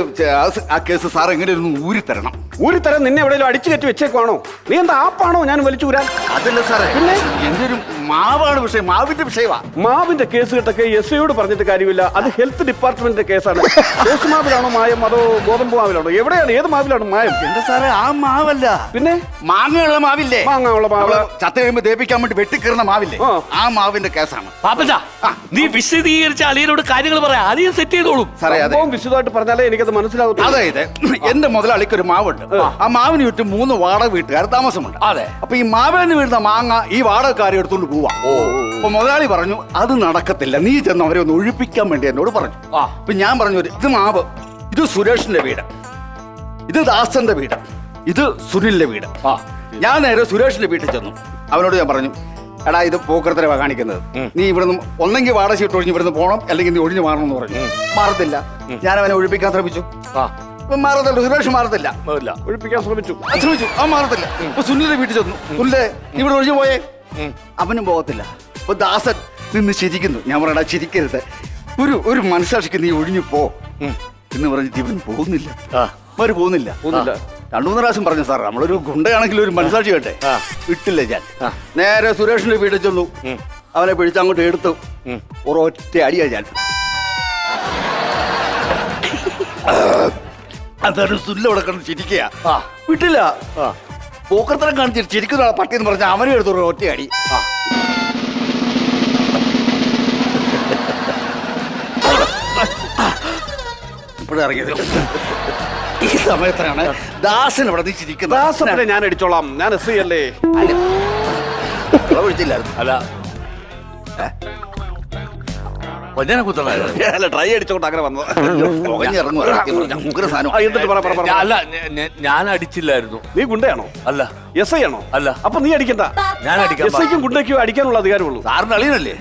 ആ കേസ് സാർ എങ്ങനെ ഒന്ന് ഊരിത്തരണം. ഊരിത്തരാൻ നിന്നെ എവിടെയെങ്കിലും അടിച്ചു കയറ്റി വെച്ചേക്കുവാണോ? നീ എന്താ ആപ്പാണോ ഞാൻ വലിച്ചു ഊരാൻ? അതല്ല സാറേ, പിന്നെ എന്റെ ഒരു മാവാണ് വിഷയം. മാവിന്റെ വിഷയമാ. മാവിന്റെ കേസ് കേട്ടൊക്കെ SIയോട് പറഞ്ഞിട്ട് കാര്യമില്ല. അത് ഹെൽത്ത് ഡിപ്പാർട്ട്മെന്റിന്റെ കേസാണ്. കേസ് മാവിലാണോ മായം, അതോ ഗോതമ്പ് മാവിലാണോ? എവിടെയാണ്, ഏത് മാവിലാണ് മായം? എന്റെ സാറേ, ആ മാവല്ല. പിന്നെ മാങ്ങയുള്ള മാവില്ലേ? മാങ്ങയുള്ള മാവ്. ചത്ത കഴിയുമ്പോ ദേപ്പിക്കാൻ വേണ്ടി വെട്ടിക്കീറുന്ന മാവില്ലേ? ആ മാവിന്റെ കേസാണ്. പാപ്പച്ച, നീ വിശദീകരിച്ച അളിയനോട് കാര്യങ്ങൾ പറയാം. അളിയൻ സെറ്റ് ചെയ്തോളും. സാറേ, വിശദമായിട്ട് പറഞ്ഞാലേ എനിക്കത് മനസ്സിലാകും. അതായത് എന്റെ മുതലാളിക്ക് ഒരു മാവുണ്ട്. ആ മാവിന് ചുറ്റും 3 വാടക വീട്ടുകാർ താമസമുണ്ട്. അതെ. അപ്പൊ ഈ മാവിന് വീഴുന്ന മാങ്ങ ഈ വാടകക്കാരെ എടുത്തോണ്ട് പോവാ. അപ്പൊ മുതലാളി പറഞ്ഞു, അത് നടക്കത്തില്ല, നീ ചെന്ന് അവരെ ഒന്ന് ഒഴിപ്പിക്കാൻ വേണ്ടി എന്നോട് പറഞ്ഞു. അപ്പൊ ഞാൻ പറഞ്ഞു, ഇത് മാവ്, ഇത് സുരേഷിന്റെ വീട്, ഇത് ദാസന്റെ വീട്, ഇത് സുനിലിന്റെ വീട്. ഞാൻ നേരെ സുരേഷിന്റെ വീട്ടിൽ ചെന്നു. അവനോട് ഞാൻ പറഞ്ഞു, എടാ ഇത് പോക്കരത്തരവാ കാണിക്കുന്നത്. നീ ഇവിടുന്ന് ഒന്നെങ്കിൽ വാടക ഷീട്ട് ഒഴിഞ്ഞ് ഇവിടുന്ന് പോകണം, അല്ലെങ്കിൽ നീ ഒഴിഞ്ഞു മാറണമെന്ന് പറഞ്ഞു. മാറത്തില്ല. ഞാൻ അവനെ ഒഴിപ്പിക്കാൻ ശ്രമിച്ചു. മാറത്തില്ല. സുരേഷ് മാറത്തില്ല. ഒഴിപ്പിക്കാൻ ശ്രമിച്ചു. അവൻ മാറത്തില്ല. ഇപ്പൊ സുനിലിന്റെ വീട്ടിൽ ചെന്നു. സുനിലെ ഇവിടെ ഒഴിഞ്ഞു പോയേ, അവനും പോകത്തില്ല. അപ്പൊ ദാസൻ നിന്ന് ചിരിക്കുന്നു. ഞാൻ പറയടാ ചിരിക്കരുത്, ഒരു മനസ്സാക്ഷിക്ക് നീ ഒഴിഞ്ഞു പോ എന്ന് പറഞ്ഞിട്ട് ഇവൻ പോകുന്നില്ല. അവര് പോകുന്നില്ല. 2-3 പ്രാവശ്യം പറഞ്ഞു സാർ, നമ്മളൊരു ഗുണ്ടയാണെങ്കിൽ ഒരു മനസ്സാക്ഷി കേട്ടെ. വിട്ടില്ല ഞാൻ. നേരെ സുരേഷിന്റെ വീട്ടിൽ ചെന്നു. അവനെ പിടിച്ച് അങ്ങോട്ട് എടുത്തു. ഒരൊറ്റ അടിയാ ഞാൻ. അതാണ് സുല്ല ഇവിടെ കണ്ട് ചിരിക്കുക. വിട്ടില്ല. പോക്കർത്തരം കാണിച്ചിട്ട് ചിരിക്കുന്ന ആളെ പട്ടി എന്ന് പറഞ്ഞാൽ അവനെ എടുത്തു ഒറ്റ അടി. ഇപ്പോഴും ഇറങ്ങിയത് ഈ സമയത്താണ് ദാസൻ ഇവിടെ ചിരിക്കുന്നത്. ദാസനെ ഞാൻ അടിച്ചോളാം, ഞാൻ SI അല്ലേ. വിളിച്ചില്ലായിരുന്നു. അല്ല ട്രൈ അടിച്ചോണ്ട് അങ്ങനെ വന്നത്. അല്ല ഞാൻ അടിച്ചില്ലായിരുന്നു. നീ ഗുണ്ടയാണോ? അല്ല. SI ആണോ? അല്ല. അപ്പൊ നീ അടിക്കണ്ട. ഞാൻ അടിക്കാം. SIക്കും ഗുണ്ടയ്ക്കും അടിക്കാനുള്ള അധികാരമുള്ളൂ. സാറിന് അളിയനല്ലേ?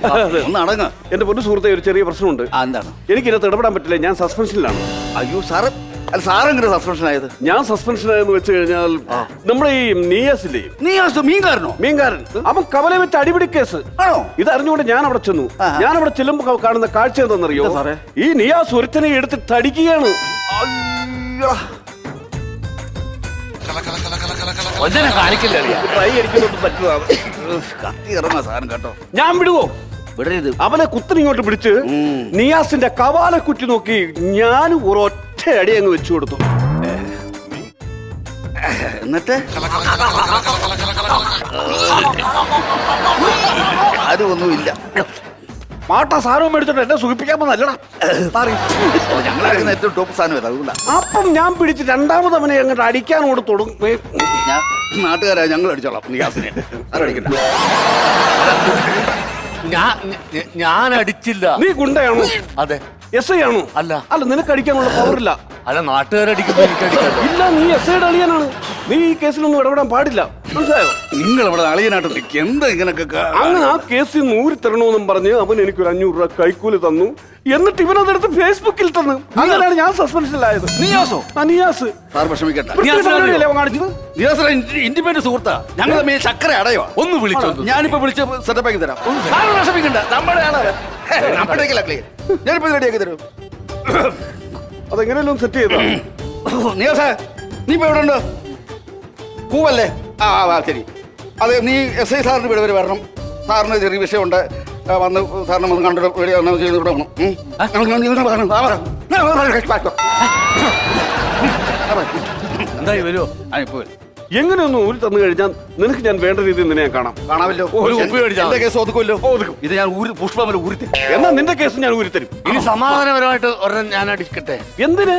ഒന്ന് അടങ്ങ്. എന്റെ പൊന്നു സുഹൃത്തെ, ഒരു ചെറിയ പ്രശ്നമുണ്ട്. എന്താണ്? എനിക്ക് ഇതിനകത്ത് ഇടപെടാൻ പറ്റില്ല. ഞാൻ സസ്പെൻഷനിലാണ്. അയ്യോ സാറ്, അല്ല സാറെങ്ങനെ സസ്പെൻഷൻ ആയത്? ഞാൻ സസ്പെൻഷൻ ആയെന്ന് വെച്ച് കഴിഞ്ഞാൽ നമ്മുടെ ഈ നിയാസില്ലേ, മീൻകാരനോ? മീൻകാരൻ, അവൻ കവല വെച്ച് അടിപിടി കേസ് ആണോ? ഇത് അറിഞ്ഞുകൊണ്ട് ഞാൻ അവിടെ ചെന്നു. ഞാൻ അവിടെ ചെല്ലുമ്പോ കാണുന്ന കാഴ്ച എന്താണെന്നറിയോ? ഈ നിയാസ് ഒരുത്തനെ എടുത്ത് തടിക്കുകയാണ്. ട്രൈ അടിക്കുന്നോട്ട് പറ്റുന്നതാണ്. കത്തി ഇറങ്ങാ സാധനം കേട്ടോ. ഞാൻ വിടുവോ? വിടരുത്. അവനെ കുത്തനിങ്ങോട്ട് പിടിച്ച് നിയാസിന്റെ കവാല കുറ്റി നോക്കി ഞാൻ ഒരൊറ്റ അടി അങ്ങ് വെച്ചു കൊടുത്തു. എന്നിട്ട് ആരും ഒന്നുമില്ല. മാട്ട സാധനവും എടുത്തിട്ട് എന്നെ സുഖിപ്പിക്കാമോ? നല്ലടാ. ഞങ്ങളെ ഏറ്റവും ടോപ്പ് സാധനം ഏതാ? അതുകൊണ്ടാ. അപ്പം ഞാൻ പിടിച്ച് രണ്ടാമത് അവനെ അങ്ങോട്ട് അടിക്കാനോട് തുടങ്ങും. ഞാൻ നാട്ടുകാരാ, ഞങ്ങൾ അടിച്ചോളാം നിയാസിനെ. ആരടിക്കണ്ട. ഞാൻ അടിച്ചില്ല. നീ ഗുണ്ടയാണോ? അതെ. SI ആണോ? അല്ല. അല്ല, നിനക്ക് അടിക്കാനുള്ള പവറില്ല. അല്ല, നാട്ടുകാരടിക്കുമ്പോ എനിക്ക് അടിക്കാം. ഇല്ല, നീ SIയുടെ അളിയനാണ്. നീ ഈ കേസിലൊന്നും ഇടപെടാൻ പാടില്ല, മനസ്സിലായോ? നിങ്ങൾ ഇവിടെ അളിയനായിട്ട് നിൽക്കുക. എന്താ ഇങ്ങനൊക്കെ? അങ്ങനെ ആ കേസിൽ 100 തരണമെന്നും പറഞ്ഞ് അവൻ എനിക്കൊരു 500 രൂപ കൈക്കൂലി തന്നു. എന്നിട്ട് ഇവനതെടുത്ത് ഫേസ്ബുക്കിൽ തന്നു. അങ്ങനെയാണ് ഞാൻ സസ്പെൻഷനിലായത്. നിയാസോ? നിയാസ് സാർ വിഷമിക്കട്ടെ. കാണിച്ചത് ഇൻഡിപെൻഡന്റ് സുഹൃത്താ. ഞങ്ങൾ തമ്മിൽ ചക്കര അടയോ. ഒന്ന് വിളിച്ചോ. ഞാനിപ്പോ വിളിച്ച് സെറ്റപ്പ് ആക്കി തരാം. സാർ വിഷമിക്കണ്ട. ഞാനിപ്പോ റെഡിയാക്കി തരും. അതെങ്ങനെയല്ലോ സെറ്റ് ചെയ്തോ? നിയാസേ, നീ ഇപ്പൊ എവിടെ ഉണ്ട്? കൂവല്ലേ? ആ ശരി. അതെ, നീ SI സാറിന് ഇവിടെ വരെ വരണം. സാറിന് ചെറിയ വിഷയമുണ്ട്. വന്ന് സാറിനെ വന്ന് കണ്ടിട്ട് ഇവിടെ വന്ന് ഇവിടെ വരണം. എന്തായി വരുമോ? ഇപ്പൊ വരും. എങ്ങനെയൊന്നും ഊരി തന്നു കഴിഞ്ഞാൽ നിനക്ക് ഞാൻ വേണ്ട രീതിയിൽ നിന്നെ ഞാൻ കാണാം. കാണാമല്ലോ. എന്റെ കേസ് ഒതുക്കുമല്ലോ. ഇത് ഞാൻ പുഷ്പം ഊരിത്തരും. എന്നാ നിന്റെ കേസ് ഞാൻ ഊരിത്തരും. ഇനി സമാധാനപരമായിട്ട് ഒരെണ്ണം ഞാൻ അടിക്കട്ടെ. എന്തിന്?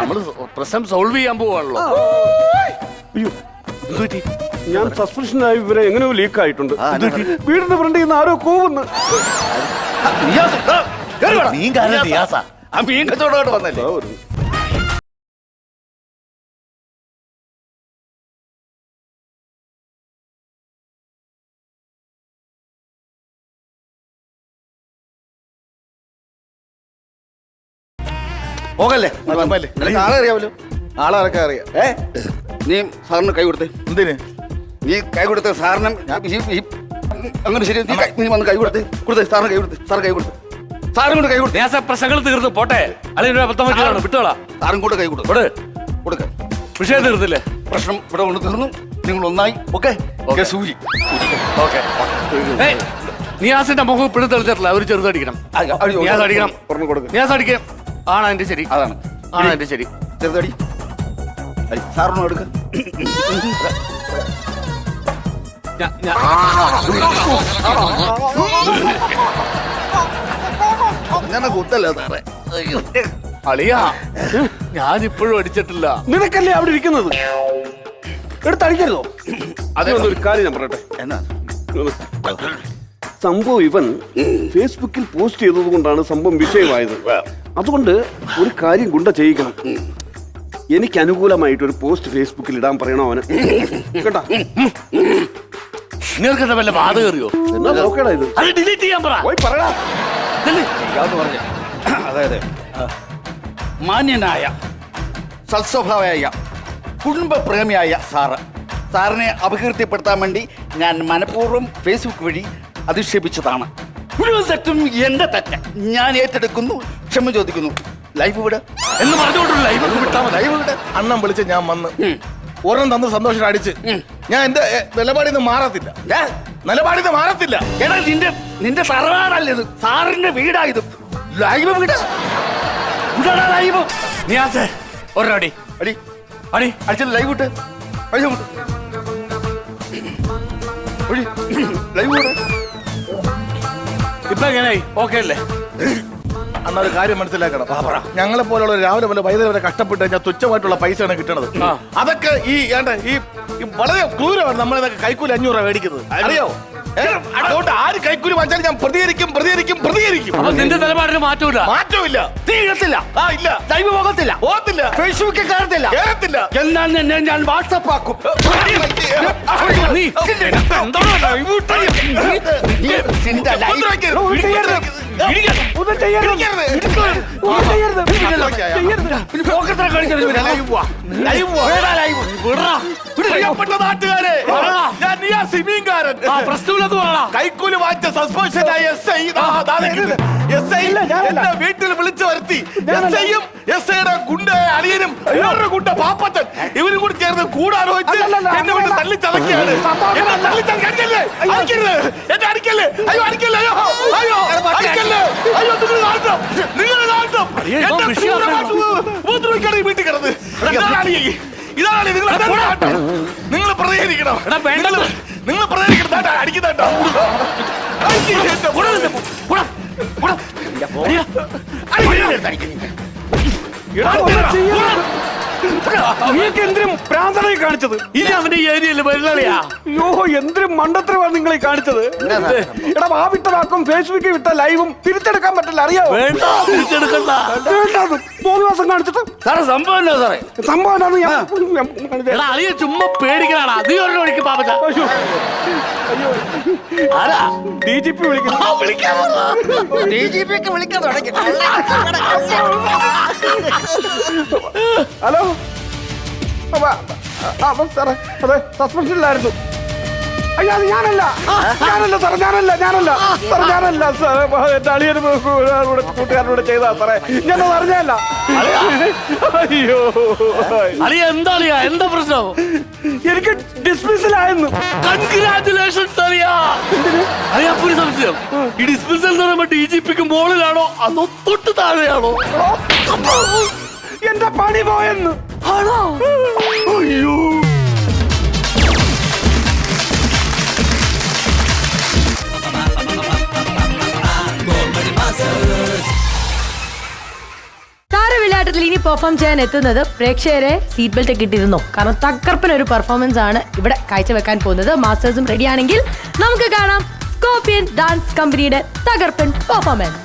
നമ്മള് പ്രശ്നം സോൾവ് ചെയ്യാൻ പോവാണല്ലോ. അയ്യോ, ഞാൻ സസ്പെൻഷനായി ഇവരെ എങ്ങനെയോ ലീക്ക് ആയിട്ടുണ്ട്. വീടിന്റെ ഫ്രണ്ടിൽ നിന്ന് ആരോ കൂവുന്നു. മീൻ കാരണം നിയാസാ. ആ മീൻ കച്ചവടമായിട്ട് വന്നല്ലേ? പോകല്ലേ? ആളെ അറിയാമല്ലോ. ആളെ ഇറക്കാൻ അറിയാം. നീ സാറിന് കൈ കൊടുത്തേ. എന്തിന്? നീ കൈ കൊടുത്ത സാറിനും അങ്ങനെ ശരി. നീ വന്ന് കൈ കൊടുത്തേ. സാറിന് കൈ കൊടുത്തേ. സാർ കൈ കൊടുത്തു. സാറും കൊണ്ട് കൈ കൊടുത്തു. പ്രശ്നങ്ങൾ തീർന്നു പോട്ടെ. അല്ലെങ്കിൽ വിട്ടോളാം. സാറും കൂടെ കൈ കൊടുത്തു. കൊടുക്ക. വിഷയം തീർന്നില്ലേ? പ്രശ്നം ഇവിടെ കൊണ്ട് തീർന്നു. നിങ്ങൾ ഒന്നായി. ഓക്കെ. സൂചി. ഓക്കെ. നിയാസിന്റെ മുഖം ഇപ്പോഴും തെളിച്ചിട്ടില്ല. ഒരു ചെറുതടിക്കണം. നിയാസ് അടിക്കണം. നിയാസ് അടിക്കണം. ആണ് അതിന്റെ ശരി. അതാണ് അതിന്റെ ശരി. ചെറുതടി. സാറിനോ എടുക്ക. അങ്ങനെ കുത്തല്ല സാറേ. അളിയാ, ഞാൻ ഇപ്പോഴും അടിച്ചിട്ടില്ല. നിനക്കല്ലേ അവിടെ ഇരിക്കുന്നത്? എടുത്തടിക്കരുതോ? അതേ ഒരു കാര്യം ഞാൻ പറയട്ടെ. എന്നാ സംഭവം ഇവൻ ഫേസ്ബുക്കിൽ പോസ്റ്റ് ചെയ്തത് കൊണ്ടാണ് സംഭവം വിഷയമായത്. അതുകൊണ്ട് ഒരു കാര്യം ഗുണ്ട ചെയ്യിക്കണം. എനിക്ക് അനുകൂലമായിട്ട് ഒരു പോസ്റ്റ് ഫേസ്ബുക്കിൽ ഇടാൻ പറയണോ അവന്? കേട്ടാ? നിങ്ങൾക്ക് എന്താ വല്ല ബാധ കയറിയോ? എന്നാ നോക്കടാ ഇത്? അത് ഡിലീറ്റ് ചെയ്യാൻ പറ. പോയി പറയടാ. ചെയ്യാന്ന് പറഞ്ഞ അതായത് മാന്യനായ സൽസ്വഭാവിയായ കുടുംബപ്രേമിയായ സാറിനെ അപകീർത്തിപ്പെടുത്താൻ വേണ്ടി ഞാൻ മനഃപൂർവ്വം ഫേസ്ബുക്ക് വഴി അധിക്ഷേപിച്ചതാണ്. മുഴുവൻ തെറ്റും എന്റെ തെറ്റ്. ഞാൻ ഏറ്റെടുക്കുന്നു, ക്ഷമ ചോദിക്കുന്നു. ലൈഫ് വിട് എന്ന് പറഞ്ഞുകൊണ്ടുള്ള ലൈവ് വിട്ടാ മതി. ലൈവ് വിട്. അണ്ണം വിളിച്ച് ഞാൻ വന്ന് ഒരെണ്ണം തന്ന് സന്തോഷം അടിച്ച് ഞാൻ എന്റെ നിലപാടിൽ നിന്ന് മാറത്തില്ല. നിലപാടിൽ നിന്ന് മാറത്തില്ല. എടാ നിന്റെ തറവാടല്ലേ ഇത്? സാറിന്റെ വീടായത്. ലൈവ് വിട്. വിടടാ ലൈവ്. നിയാസേ ഒരടി അടി അടി അടിച്ചത് ലൈവ് വിട്ട്. ലൈവ് വിട്. ലൈവ് വിട്. ഇപ്പൊ എങ്ങനെയായി? ഓക്കെ അല്ലേ? അന്ന് ഒരു കാര്യം മനസ്സിലാക്കണം. ഞങ്ങളെ പോലുള്ള രാവിലെ പോലെ വൈകുന്നേരം വരെ കഷ്ടപ്പെട്ട് കഴിഞ്ഞാൽ തുച്ഛമായിട്ടുള്ള പൈസയാണ് കിട്ടണത്. അതൊക്കെ ഈ വളരെ ക്രൂരമാണ്. നമ്മളിതൊക്കെ കൈക്കൂലി 500 രൂപ മേടിക്കുന്നത്, അറിയോ? അതുകൊണ്ട് ആര് കൈക്കൂലി വാങ്ങിച്ചാലും ഞാൻ പ്രതികരിക്കും. അപ്പൊ നിന്റെ നിലപാടിന് മാറ്റമില്ല. മാറ്റമില്ല. തീ ഇടത്തില്ല. ഇല്ല. ലൈവ് പോകത്തില്ല. ഫേസ്ബുക്കിൽ കേറത്തില്ല. എന്നാൽ ഞാൻ വാട്സപ്പ് ആക്കും. നീ എന്താണ് live ഇട്ടത്? നിന്റെ ലൈവ് പ്രിയപ്പെട്ട നാട്ടുകാരെ, ഞാൻ നിയാസ് ഇമീൻകാരൻ. കൈക്കൂലി വാങ്ങിച്ച സസ്പെൻഷനായ എന്നെ വീട്ടിൽ വിളിച്ചു വരുത്തി. എസ്ഐയും എസ്ഐയുടെ ഗുണ്ട അളിയനും വേറൊരു ഗുണ്ട പാപ്പച്ചൻ ഇവരും കൂടി ചേർന്ന് കൂടാലോചിച്ച് എന്നെ വീട്ടിൽ തള്ളിച്ചതക്കിയാണ്. എന്നെ തള്ളിച്ചതക്കല്ലേ? അടിക്കരുത്, എന്നെ അടിക്കല്ലേ. അയ്യോ അടിക്കല്ലേ. അയ്യോ അടിക്കല്ലേ. അയ്യോ നിങ്ങൾ നാട്ടം ഉപദ്രവിക്കാണ് ഈ വീട്ടിൽ കിടന്ന്. ഇതാണ് നിങ്ങൾ പ്രതികരിക്കണം. നിങ്ങൾ പ്രതികരിക്കണം. അടിക്കുന്നുണ്ടോ? എന്തിനും പ്രാന്തനായി കാണിച്ചത്? ഇനി അവന്റെ ഏരിയയിൽ വെള്ളളിയാ. അയ്യോ എന്തിനും മണ്ടത്തരമാണ് നിങ്ങളെ കാണിച്ചത്. എടാ ആ വിട്ട വാക്കും ഫേസ്ബുക്കിൽ വിട്ട ലൈവും തിരിച്ചെടുക്കാൻ പറ്റില്ല, അറിയാവോ? വേണ്ട, തിരിച്ചെടുക്കണ്ട. 3 മാസം കാണിച്ചിട്ട് സാറേ സംഭവം എന്നാ സാറേ? സംഭവം എടാ അളിയ ചുമ്മാ പേടിക്കണാടാ. നീ ഒരെണ്ണം വിളിക്കും പാപ്പച്ച. ആരാ? DGP വിളിക്കുന്നു. DGP വിളിക്കാൻ തുടങ്ങി. ഹലോ സാറേ, അതെ സസ്പെൻഷനിലായിരുന്നു. അയ്യോ അത് ഞാനല്ല സാറേ, ഞാനല്ല സാറേ. എന്റെ അളിയനും കൂട്ടുകാരനോട് ചെയ്താ സാറേ, ഞാനത് അറിഞ്ഞല്ല. അയ്യോ അളിയ എന്താ അളിയ? എന്താ പ്രശ്നം? എനിക്ക് ഡിസ്മിസിലായിരുന്നു. കൺഗ്രാറ്റുലേഷൻസ് അളിയാ. അളിയപ്പോ ഒരു സംശയം, ഈ ഡിസ്മിസൽ എന്ന് പറയുമ്പോ DGPക്ക് മുകളിലാണോ അതോ തൊട്ട് താഴെയാണോ? എന്റെ പണി പോയെന്ന്. ആണോ? അയ്യോ താരവിളയാട്ടത്തിൽ ഇനി പെർഫോം ചെയ്യാൻ എത്തുന്നത് പ്രേക്ഷകരെ സീറ്റ് ബെൽറ്റ് ഒക്കെ ഇട്ടിരുന്നോ? കാരണം തകർപ്പൻ ഒരു പെർഫോമൻസ് ആണ് ഇവിടെ കാഴ്ചവെക്കാൻ പോകുന്നത്. മാസ്റ്റേഴ്സും റെഡി ആണെങ്കിൽ നമുക്ക് കാണാം സ്കോർപിയൻ ഡാൻസ് കമ്പനിയുടെ തകർപ്പൻ പെർഫോമൻസ്.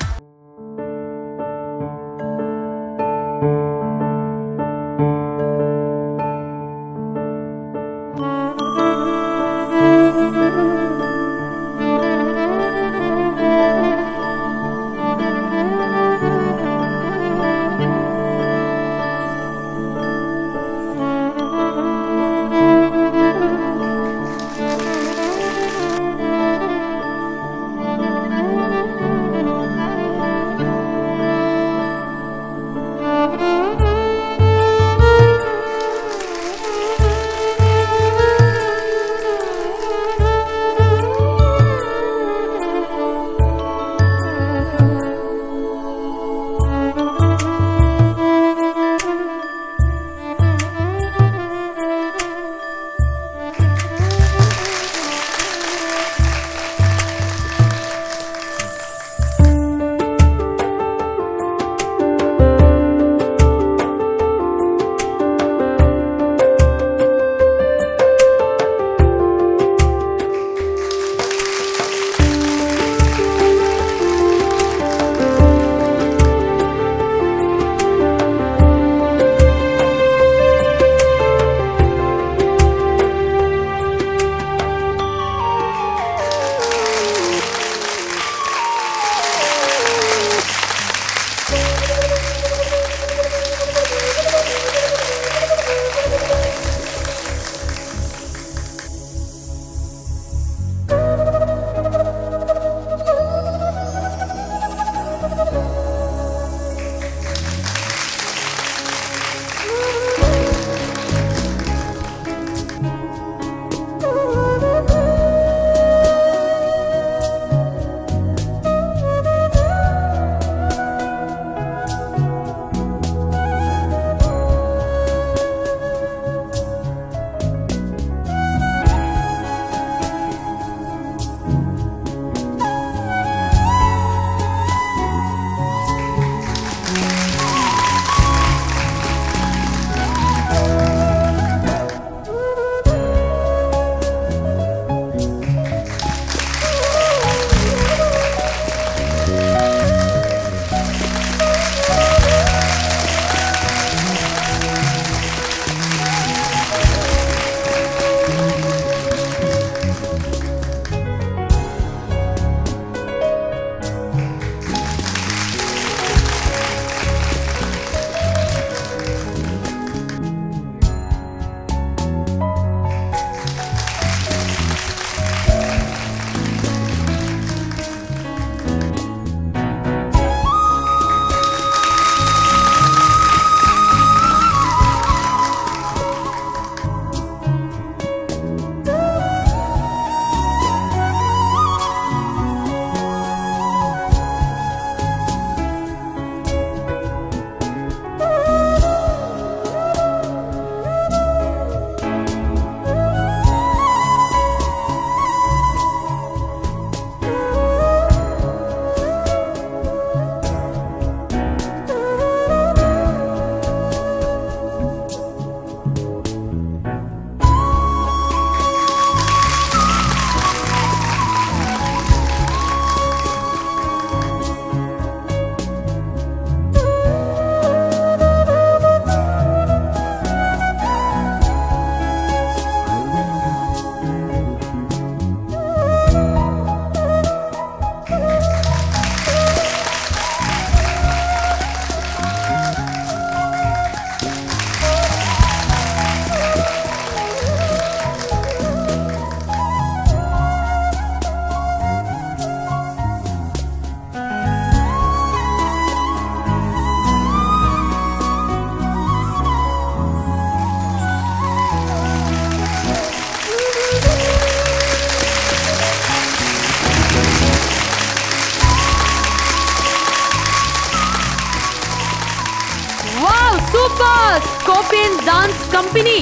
Scorpion dance company.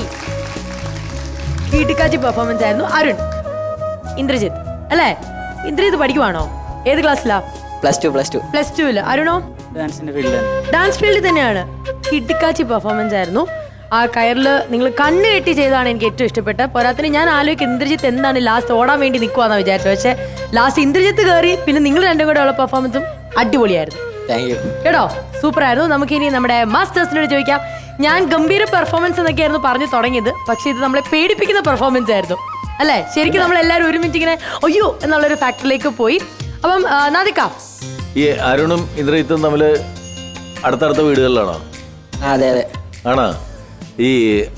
കിടുക്കാച്ചി പെർഫോമൻസ് ആയിരുന്നു. അരുൺ, ഇന്ദ്രജിത്ത് അല്ലേ? ഇന്ദ്രജിത്ത് പഠിക്കുവാണോ? ഏത് ക്ലാസ്സിലാ? Plus two. അരുണോ? ഡാൻസ് ഫീൽഡിൽ തന്നെയാണ്. കിടുക്കാച്ചി പെർഫോമൻസ് ആയിരുന്നു. ആ കയറില് നിങ്ങൾ കണ്ണ് കെട്ടി ചെയ്തതാണ് എനിക്ക് ഏറ്റവും ഇഷ്ടപ്പെട്ടത്. പോരാത്തിന് ഞാൻ ആലോചിക്കും ഇന്ദ്രജിത്ത് എന്താണ് ലാസ്റ്റ് ഓടാൻ വേണ്ടി നിൽക്കുവാന്ന് വിചാരിച്ചു. പക്ഷെ ലാസ്റ്റ് ഇന്ദ്രജിത്ത് കയറി, പിന്നെ നിങ്ങൾ രണ്ടും കൂടെ ഉള്ള പെർഫോമൻസും അടിപൊളിയായിരുന്നു കേട്ടോ. സൂപ്പർ ആയിരുന്നു. നമുക്കിനി നമ്മുടെ മാസ്റ്റേഴ്സിനോട് ചോദിക്കാം. ഞാൻ ഗംഭീര പെർഫോമൻസ് എന്നൊക്കെയായിരുന്നു പറഞ്ഞു തുടങ്ങിയത്, പക്ഷെ ഇത് നമ്മളെ പേടിപ്പിക്കുന്ന പെർഫോമൻസ് ആയിരുന്നു അല്ലേ? ശരിക്കും നമ്മൾ എല്ലാവരും ഒരുമിച്ച് ഇങ്ങനെ അയ്യോ എന്നുള്ളൊരു ഫാക്ടറിലേക്ക് പോയി. അപ്പം നാദിക, ഈ അരുണും ഇന്ദ്രജിത്തും തമ്മില് അടുത്തടുത്ത വീടുകളിലാണോ? അതെ. ആണോ? ഈ